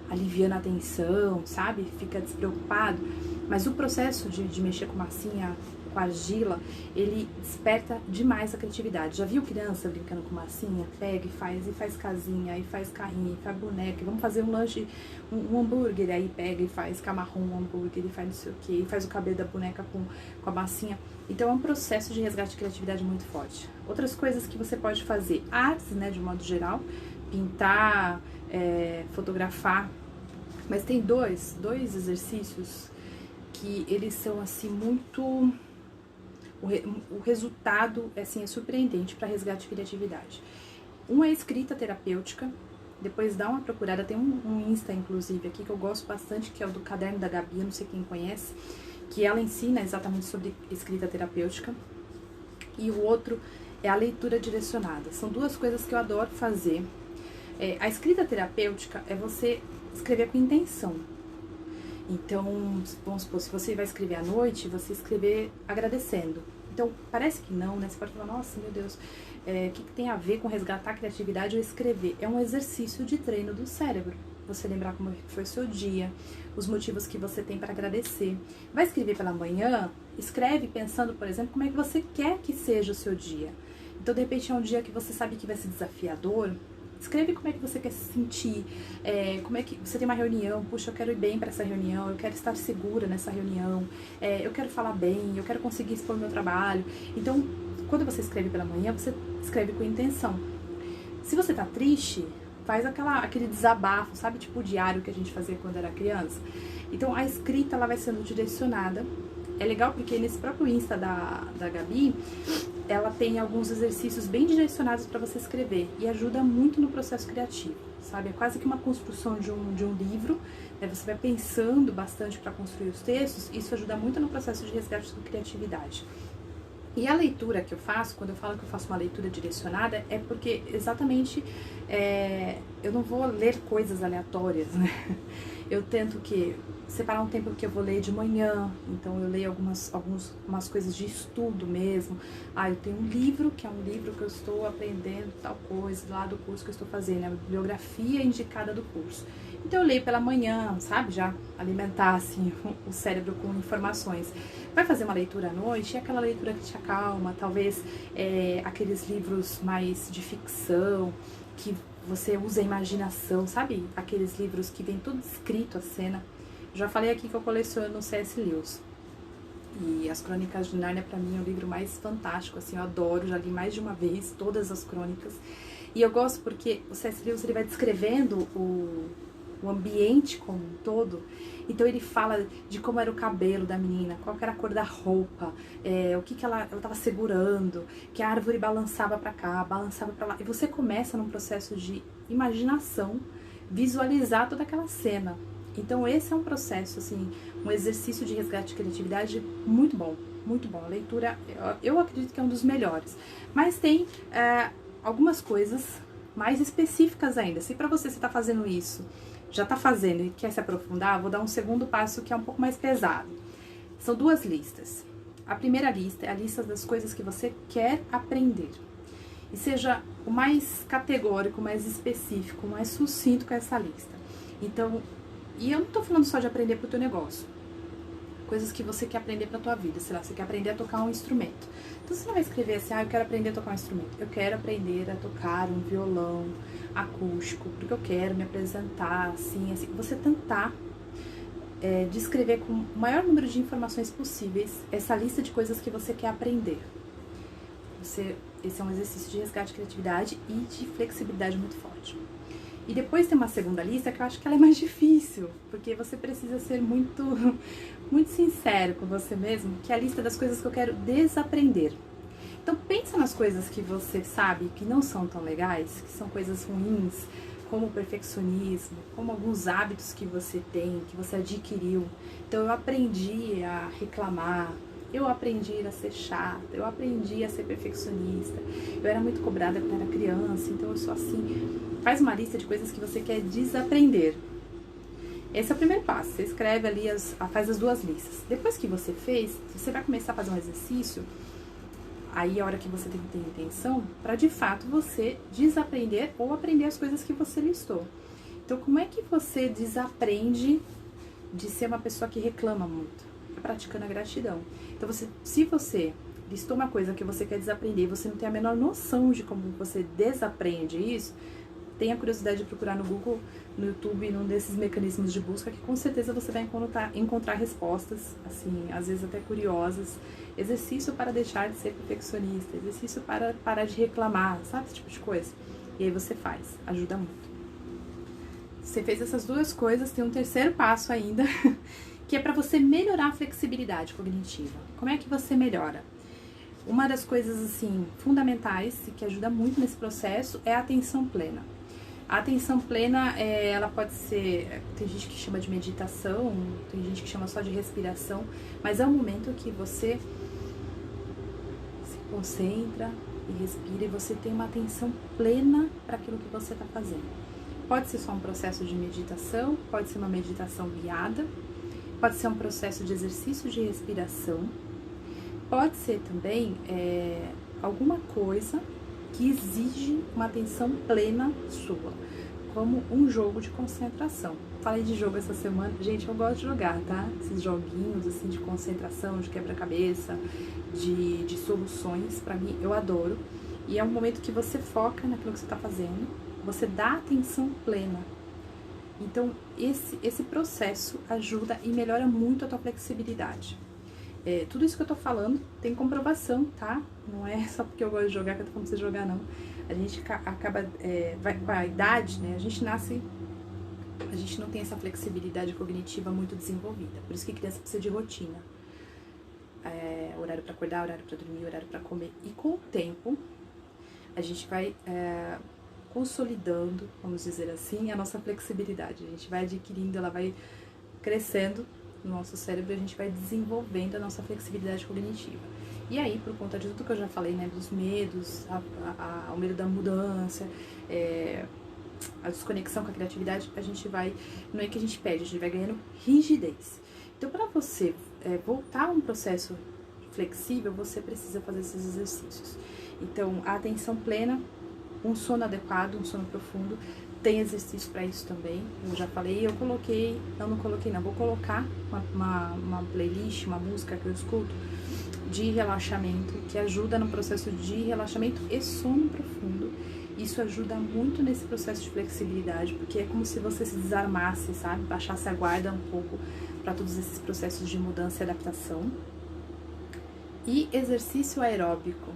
aliviando a tensão, sabe? Fica despreocupado. Mas o processo de mexer com massinha, com argila, ele desperta demais a criatividade. Já viu criança brincando com massinha? Pega e faz casinha, e faz carrinho, e faz boneca. Vamos fazer um lanche, um hambúrguer, aí pega e faz camarão, um hambúrguer, e faz não sei o que, e faz o cabelo da boneca com a massinha. Então é um processo de resgate de criatividade muito forte. Outras coisas que você pode fazer, artes, né, de modo geral, pintar, fotografar. Mas tem dois exercícios que eles são assim muito... O resultado assim, é surpreendente para resgate de criatividade. Um é escrita terapêutica, depois dá uma procurada, tem um Insta inclusive aqui que eu gosto bastante, que é o do Caderno da Gabi, não sei quem conhece, que ela ensina exatamente sobre escrita terapêutica. E o outro é a leitura direcionada. São duas coisas que eu adoro fazer. A escrita terapêutica é você escrever com intenção. Então, vamos supor, se você vai escrever à noite, você escrever agradecendo. Então, parece que não, né? Você pode falar, nossa, meu Deus, o que tem a ver com resgatar a criatividade ou escrever? É um exercício de treino do cérebro. Você lembrar como foi o seu dia, os motivos que você tem para agradecer. Vai escrever pela manhã? Escreve pensando, por exemplo, como é que você quer que seja o seu dia. Então, de repente, é um dia que você sabe que vai ser desafiador. Escreve como é que você quer se sentir, como é que você tem uma reunião, puxa, eu quero ir bem para essa reunião, eu quero estar segura nessa reunião, eu quero falar bem, eu quero conseguir expor meu trabalho. Então, quando você escreve pela manhã, você escreve com intenção. Se você tá triste, faz aquele desabafo, sabe, tipo o diário que a gente fazia quando era criança. Então, a escrita, ela vai sendo direcionada. É legal porque nesse próprio Insta da Gabi, ela tem alguns exercícios bem direcionados para você escrever e ajuda muito no processo criativo, sabe? É quase que uma construção de um livro, né? Você vai pensando bastante para construir os textos, isso ajuda muito no processo de resgate da criatividade. E a leitura que eu faço, quando eu falo que eu faço uma leitura direcionada, é porque exatamente eu não vou ler coisas aleatórias, né? Eu tento separar um tempo que eu vou ler de manhã, então eu leio algumas coisas de estudo mesmo. Eu tenho um livro, que é um livro que eu estou aprendendo tal coisa lá do curso que eu estou fazendo, a bibliografia indicada do curso. Então eu leio pela manhã, sabe, já alimentar assim o cérebro com informações. Vai fazer uma leitura à noite, é aquela leitura que te acalma, talvez aqueles livros mais de ficção, que você usa a imaginação, sabe? Aqueles livros que vem tudo escrito, a cena. Já falei aqui que eu coleciono C.S. Lewis. E as Crônicas de Nárnia, pra mim, é o livro mais fantástico, assim, eu adoro, já li mais de uma vez todas as crônicas. E eu gosto porque o C.S. Lewis, ele vai descrevendo o ambiente como um todo. Então ele fala de como era o cabelo da menina, qual que era a cor da roupa, o que ela estava segurando, que a árvore balançava para cá, balançava para lá. E você começa num processo de imaginação, visualizar toda aquela cena. Então esse é um processo, assim, um exercício de resgate de criatividade muito bom, muito bom. A leitura, eu acredito que é um dos melhores. Mas tem algumas coisas mais específicas ainda. Se para você está fazendo isso, já está fazendo e quer se aprofundar, vou dar um segundo passo que é um pouco mais pesado. São 2 listas. A primeira lista é a lista das coisas que você quer aprender. E seja o mais categórico, mais específico, mais sucinto com essa lista. Então, e eu não estou falando só de aprender para o teu negócio. Coisas que você quer aprender para a tua vida. Sei lá, você quer aprender a tocar um instrumento. Então você não vai escrever assim, eu quero aprender a tocar um instrumento. Eu quero aprender a tocar um violão acústico, porque eu quero me apresentar assim. Você tentar descrever com o maior número de informações possíveis essa lista de coisas que você quer aprender. Esse é um exercício de resgate de criatividade e de flexibilidade muito forte. E depois tem uma segunda lista que eu acho que ela é mais difícil, porque você precisa ser muito, muito sincero com você mesmo, que é a lista das coisas que eu quero desaprender. Então pensa nas coisas que você sabe que não são tão legais, que são coisas ruins, como o perfeccionismo, como alguns hábitos que você tem, que você adquiriu. Então eu aprendi a reclamar, eu aprendi a ser chata, eu aprendi a ser perfeccionista, eu era muito cobrada quando era criança, então eu sou assim. Faz uma lista de coisas que você quer desaprender. Esse é o primeiro passo, você escreve ali, faz as 2 listas. Depois que você fez, você vai começar a fazer um exercício, aí é a hora que você tem que ter intenção, para de fato você desaprender ou aprender as coisas que você listou. Então como é que você desaprende de ser uma pessoa que reclama muito? É praticando a gratidão. Então se você listou uma coisa que você quer desaprender e você não tem a menor noção de como você desaprende isso, tenha curiosidade de procurar no Google, no YouTube, num desses mecanismos de busca, que com certeza você vai encontrar respostas, assim, às vezes até curiosas. Exercício para deixar de ser perfeccionista, exercício para parar de reclamar, sabe, esse tipo de coisa. E aí você faz, ajuda muito. Você fez essas 2 coisas, tem um terceiro passo ainda, que é para você melhorar a flexibilidade cognitiva. Como é que você melhora? Uma das coisas, assim, fundamentais e que ajuda muito nesse processo é a atenção plena. A atenção plena, ela pode ser, tem gente que chama de meditação, tem gente que chama só de respiração, mas é um momento que você se concentra e respira e você tem uma atenção plena para aquilo que você está fazendo. Pode ser só um processo de meditação, pode ser uma meditação guiada, pode ser um processo de exercício de respiração, pode ser também alguma coisa que exige uma atenção plena sua, como um jogo de concentração. Falei de jogo essa semana, gente, eu gosto de jogar, tá? Esses joguinhos assim de concentração, de quebra-cabeça, de soluções, pra mim, eu adoro. E é um momento que você foca naquilo que você está fazendo, você dá atenção plena. Então, esse processo ajuda e melhora muito a tua flexibilidade. Tudo isso que eu tô falando tem comprovação, tá? Não é só porque eu gosto de jogar que eu tô falando pra você jogar, não. A gente acaba, com a idade, né? A gente não tem essa flexibilidade cognitiva muito desenvolvida. Por isso que criança precisa de rotina. Horário pra acordar, horário pra dormir, horário pra comer. E com o tempo, a gente vai consolidando, vamos dizer assim, a nossa flexibilidade. A gente vai adquirindo, ela vai crescendo no nosso cérebro, a gente vai desenvolvendo a nossa flexibilidade cognitiva. E aí, por conta de tudo que eu já falei, né, dos medos, o medo da mudança, a desconexão com a criatividade, a gente vai, não é que a gente perde, a gente vai ganhando rigidez. Então, para você voltar a um processo flexível, você precisa fazer esses exercícios. Então, a atenção plena, um sono adequado, um sono profundo, tem exercício para isso também. Eu já falei, vou colocar uma playlist, uma música que eu escuto de relaxamento, que ajuda no processo de relaxamento e sono profundo. Isso ajuda muito nesse processo de flexibilidade, porque é como se você se desarmasse, sabe? Baixasse a guarda um pouco para todos esses processos de mudança e adaptação. E exercício aeróbico,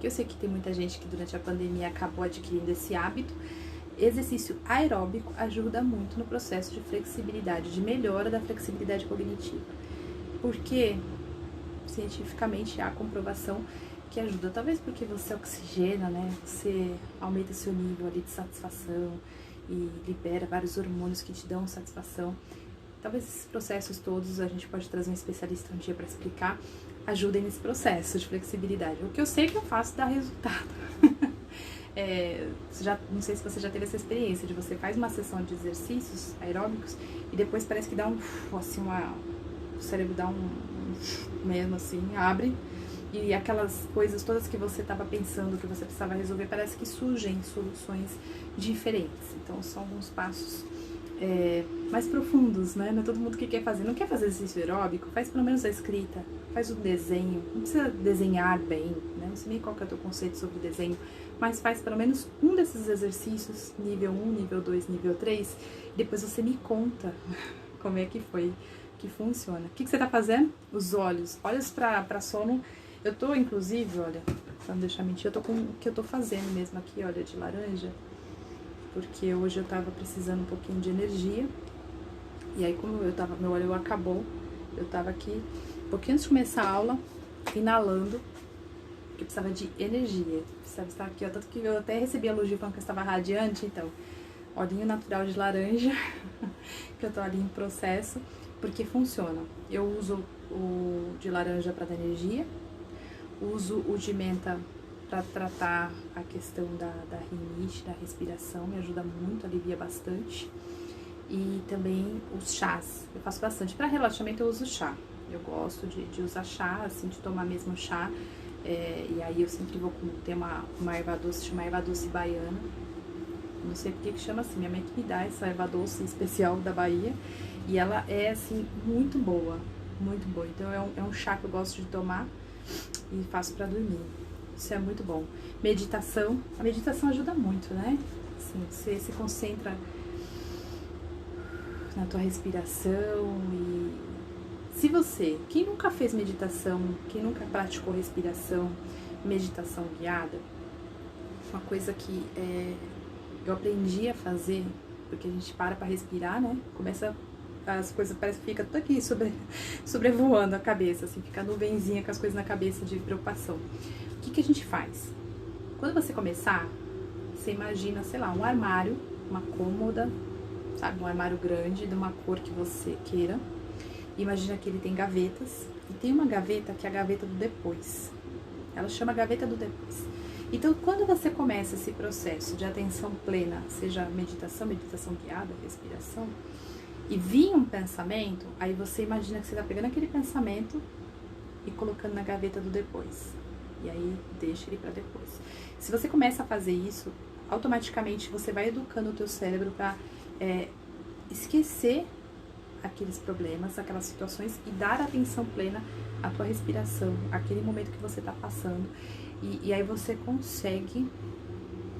que eu sei que tem muita gente que durante a pandemia acabou adquirindo esse hábito. Exercício aeróbico ajuda muito no processo de flexibilidade, de melhora da flexibilidade cognitiva. Porque, cientificamente, há comprovação que ajuda. Talvez porque você oxigena, né? Você aumenta seu nível ali de satisfação e libera vários hormônios que te dão satisfação. Talvez esses processos todos, a gente pode trazer um especialista um dia para explicar, ajudem nesse processo de flexibilidade. O que eu sei que eu faço dá resultado. Não sei se você já teve essa experiência de você faz uma sessão de exercícios aeróbicos e depois parece que dá o cérebro dá mesmo assim, abre, e aquelas coisas todas que você estava pensando, que você precisava resolver, parece que surgem soluções diferentes. Então são alguns passos mais profundos, né? Não é todo mundo que quer fazer. Não quer fazer exercício aeróbico? Faz pelo menos a escrita, faz o desenho. Não precisa desenhar bem, né? Não sei nem qual que é o teu conceito sobre desenho, mas faz pelo menos um desses exercícios, nível 1, nível 2, nível 3, e depois você me conta como é que foi, que funciona. O que você tá fazendo? Os olhos pra sono. Eu tô, inclusive, olha, pra não deixar mentir, eu tô com o que eu tô fazendo mesmo aqui, olha, de laranja, porque hoje eu tava precisando um pouquinho de energia, e aí como meu olho acabou, eu tava aqui, um pouquinho antes de começar a aula, inalando, porque eu precisava de energia, precisava estar aqui, ó, tanto que eu até recebi elogio falando que eu estava radiante. Então, olhinho natural de laranja, que eu tô ali em processo, porque funciona. Eu uso o de laranja para dar energia, uso o de menta para tratar a questão da rinite, da respiração, me ajuda muito, alivia bastante. E também os chás, eu faço bastante. Para relaxamento eu uso chá, eu gosto de usar chá, assim, de tomar mesmo chá. E aí eu sempre vou ter uma erva doce, chama erva doce baiana. Não sei porque que chama assim, minha mãe que me dá essa erva doce especial da Bahia. E ela é, assim, muito boa, muito boa. Então é um chá que eu gosto de tomar e faço pra dormir. Isso é muito bom. Meditação, a meditação ajuda muito, né? Assim, você se concentra na tua respiração e... quem nunca fez meditação, quem nunca praticou respiração, meditação guiada, uma coisa que eu aprendi a fazer, porque a gente para respirar, né? Começa, as coisas parece que fica tudo aqui sobrevoando a cabeça, assim, fica nuvenzinha com as coisas na cabeça de preocupação. O que a gente faz? Quando você começar, você imagina, sei lá, um armário, uma cômoda, sabe? Um armário grande, de uma cor que você queira. Imagina que ele tem gavetas, e tem uma gaveta que é a gaveta do depois. Ela chama gaveta do depois. Então, quando você começa esse processo de atenção plena, seja meditação guiada, respiração, e vir um pensamento, aí você imagina que você está pegando aquele pensamento e colocando na gaveta do depois. E aí, deixa ele para depois. Se você começa a fazer isso, automaticamente você vai educando o teu cérebro para esquecer aqueles problemas, aquelas situações e dar atenção plena a tua respiração, aquele momento que você tá passando. E aí você consegue,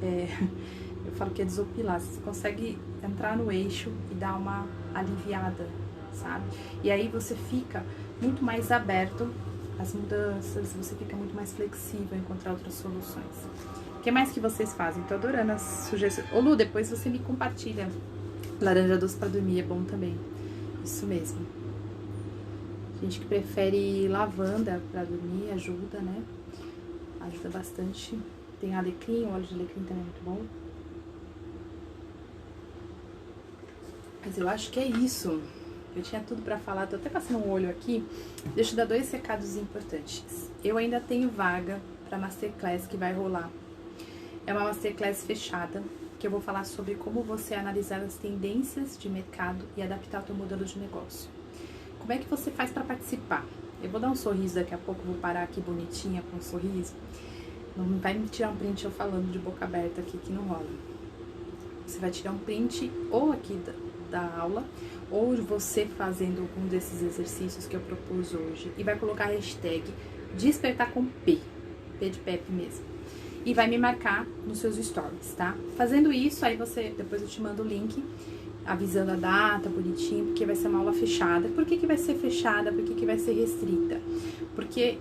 eu falo que é desopilar, você consegue entrar no eixo e dar uma aliviada, sabe? E aí você fica muito mais aberto às mudanças, você fica muito mais flexível em encontrar outras soluções. O que mais que vocês fazem? Tô adorando as sugestões. Ô Lu, depois você me compartilha. Laranja doce pra dormir é bom também. Isso mesmo. Gente que prefere lavanda pra dormir, ajuda, né? Ajuda bastante. Tem alecrim, o óleo de alecrim também é muito bom. Mas eu acho que é isso. Eu tinha tudo pra falar, tô até passando um olho aqui. Deixa eu dar 2 recados importantes. Eu ainda tenho vaga pra Masterclass que vai rolar. É uma Masterclass fechada, que eu vou falar sobre como você analisar as tendências de mercado e adaptar o teu modelo de negócio. Como é que você faz para participar? Eu vou dar um sorriso daqui a pouco, vou parar aqui bonitinha com um sorriso. Não vai me tirar um print eu falando de boca aberta aqui, que não rola. Você vai tirar um print ou aqui da aula, ou você fazendo algum desses exercícios que eu propus hoje, e vai colocar a hashtag despertar com P de Pepe mesmo. E vai me marcar nos seus stories, tá? Fazendo isso, aí depois eu te mando o link, avisando a data, bonitinho, porque vai ser uma aula fechada. Por que vai ser fechada? Por que vai ser restrita? Porque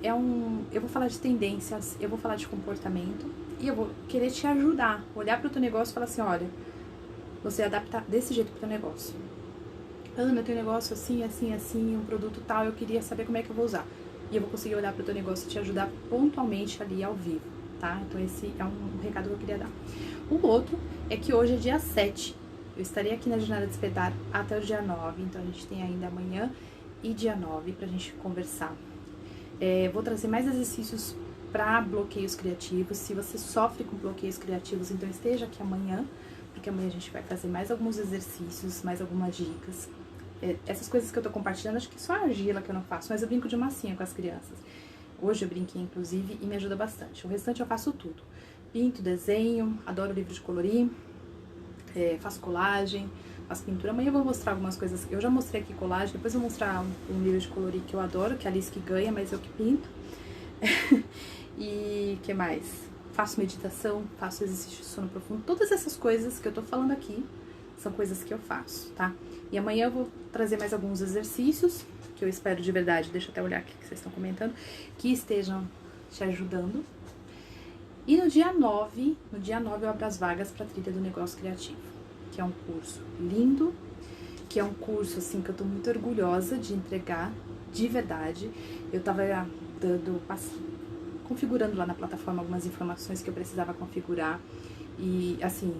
eu vou falar de tendências, eu vou falar de comportamento, e eu vou querer te ajudar, olhar pro teu negócio e falar assim, olha, você adaptar desse jeito pro teu negócio. Ana, eu tenho um negócio assim, assim, assim, um produto tal, eu queria saber como é que eu vou usar. E eu vou conseguir olhar pro teu negócio e te ajudar pontualmente ali ao vivo, tá? Então esse é um recado que eu queria dar. O outro é que hoje é dia 7, eu estarei aqui na Jornada Despertar até o dia 9, então a gente tem ainda amanhã e dia 9 pra gente conversar. Vou trazer mais exercícios para bloqueios criativos. Se você sofre com bloqueios criativos, então esteja aqui amanhã, porque amanhã a gente vai fazer mais alguns exercícios, mais algumas dicas. Essas coisas que eu tô compartilhando, acho que só a argila que eu não faço, mas eu brinco de massinha com as crianças. Hoje eu brinquei, inclusive, e me ajuda bastante. O restante eu faço tudo. Pinto, desenho, adoro livro de colorir, faço colagem, faço pintura. Amanhã eu vou mostrar algumas coisas. Eu já mostrei aqui colagem, depois eu vou mostrar um livro de colorir que eu adoro, que é a Alice que ganha, mas eu que pinto. E que mais? Faço meditação, faço exercício de sono profundo. Todas essas coisas que eu tô falando aqui são coisas que eu faço, tá? E amanhã eu vou trazer mais alguns exercícios, que eu espero de verdade, deixa eu até olhar aqui que vocês estão comentando, que estejam te ajudando. E no dia 9 eu abro as vagas para a Trilha do Negócio Criativo, que é um curso lindo, que é um curso, assim, que eu tô muito orgulhosa de entregar, de verdade. Eu tava configurando lá na plataforma algumas informações que eu precisava configurar. E, assim,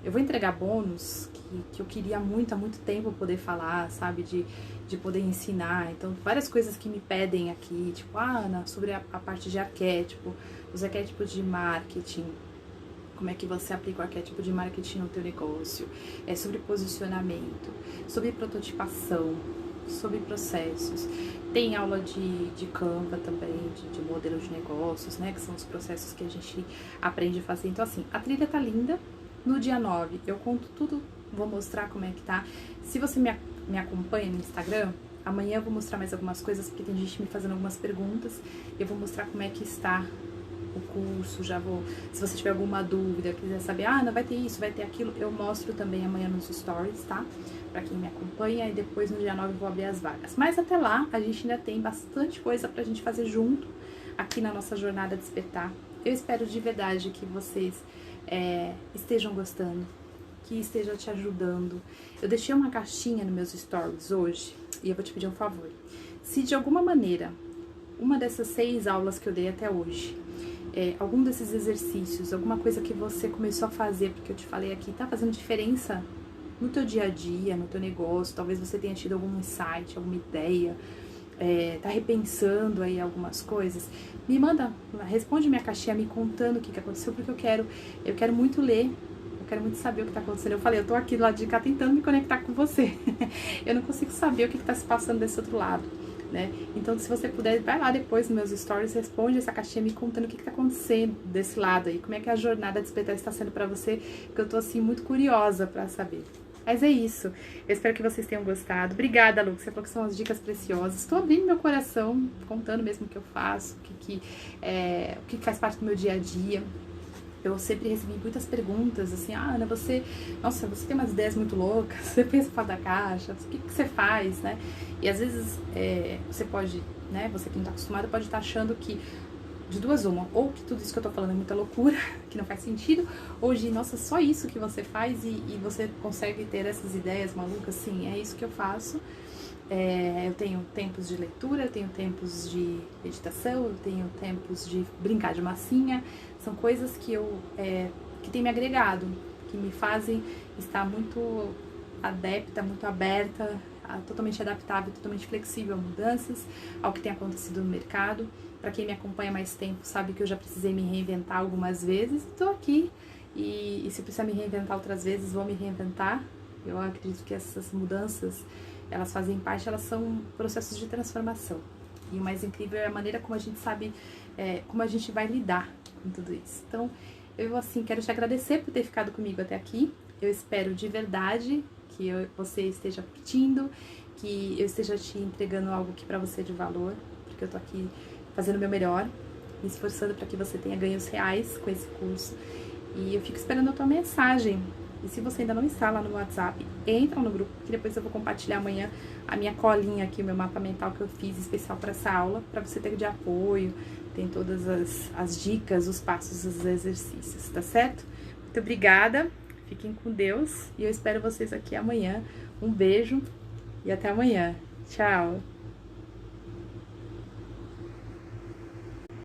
eu vou entregar bônus que eu queria muito, há muito tempo poder falar, sabe? De poder ensinar. Então, várias coisas que me pedem aqui, tipo, Ana, sobre a parte de arquétipo, os arquétipos de marketing, como é que você aplica o arquétipo de marketing no teu negócio, sobre posicionamento, sobre prototipação, sobre processos. Tem aula de Canva também, de modelo de negócios, né, que são os processos que a gente aprende a fazer. Então, assim, a trilha tá linda. No dia 9, eu conto tudo, vou mostrar como é que tá. Se você me acompanha no Instagram, amanhã eu vou mostrar mais algumas coisas, porque tem gente me fazendo algumas perguntas. Eu vou mostrar como é que está o curso, já vou... Se você tiver alguma dúvida, quiser saber, não vai ter isso, vai ter aquilo, eu mostro também amanhã nos stories, tá? Pra quem me acompanha, e depois no dia 9 eu vou abrir as vagas. Mas até lá, a gente ainda tem bastante coisa pra gente fazer junto aqui na nossa Jornada Despertar. Eu espero de verdade que vocês estejam gostando, que esteja te ajudando. Eu deixei uma caixinha nos meus stories hoje, e eu vou te pedir um favor. Se de alguma maneira, uma dessas 6 aulas que eu dei até hoje, algum desses exercícios, alguma coisa que você começou a fazer, porque eu te falei aqui, tá fazendo diferença no teu dia a dia, no teu negócio, talvez você tenha tido algum insight, alguma ideia, tá repensando aí algumas coisas, me manda, responde minha caixinha me contando o que aconteceu, porque eu quero muito ler, eu quero muito saber o que tá acontecendo. Eu falei, eu tô aqui do lado de cá tentando me conectar com você, eu não consigo saber o que tá se passando desse outro lado, né? Então, se você puder, vai lá depois nos meus stories, responde essa caixinha me contando o que tá acontecendo desse lado aí, como é que a jornada Despertar está sendo pra você, que eu tô, assim, muito curiosa pra saber. Mas é isso. Eu espero que vocês tenham gostado. Obrigada, Lu, que você falou que são as dicas preciosas. Estou abrindo meu coração, contando mesmo o que eu faço, o que faz parte do meu dia a dia. Eu sempre recebi muitas perguntas, assim, Ana, você tem umas ideias muito loucas, você pensa fora da caixa, o que você faz, né? E às vezes você pode, né, você que não tá acostumado pode estar achando que de duas uma, ou que tudo isso que eu tô falando é muita loucura, que não faz sentido, ou de, nossa, só isso que você faz e você consegue ter essas ideias malucas, sim, é isso que eu faço. Eu tenho tempos de leitura, eu tenho tempos de meditação, eu tenho tempos de brincar de massinha, são coisas que tem me agregado, que me fazem estar muito adepta, muito aberta, totalmente adaptável, totalmente flexível a mudanças, ao que tem acontecido no mercado. Para quem me acompanha mais tempo sabe que eu já precisei me reinventar algumas vezes, estou aqui e se precisar me reinventar outras vezes, vou me reinventar. Eu acredito que essas mudanças, elas fazem parte, elas são processos de transformação. E o mais incrível é a maneira como a gente sabe, como a gente vai lidar com tudo isso. Então, eu assim, quero te agradecer por ter ficado comigo até aqui. Eu espero de verdade que você esteja curtindo, que eu esteja te entregando algo que para você é de valor, porque eu tô aqui fazendo o meu melhor, me esforçando para que você tenha ganhos reais com esse curso. E eu fico esperando a tua mensagem. E se você ainda não está lá no WhatsApp, entra no grupo, que depois eu vou compartilhar amanhã a minha colinha aqui, o meu mapa mental que eu fiz especial para essa aula, para você ter de apoio, tem todas as dicas, os passos, os exercícios, tá certo? Muito obrigada, fiquem com Deus e eu espero vocês aqui amanhã. Um beijo e até amanhã. Tchau!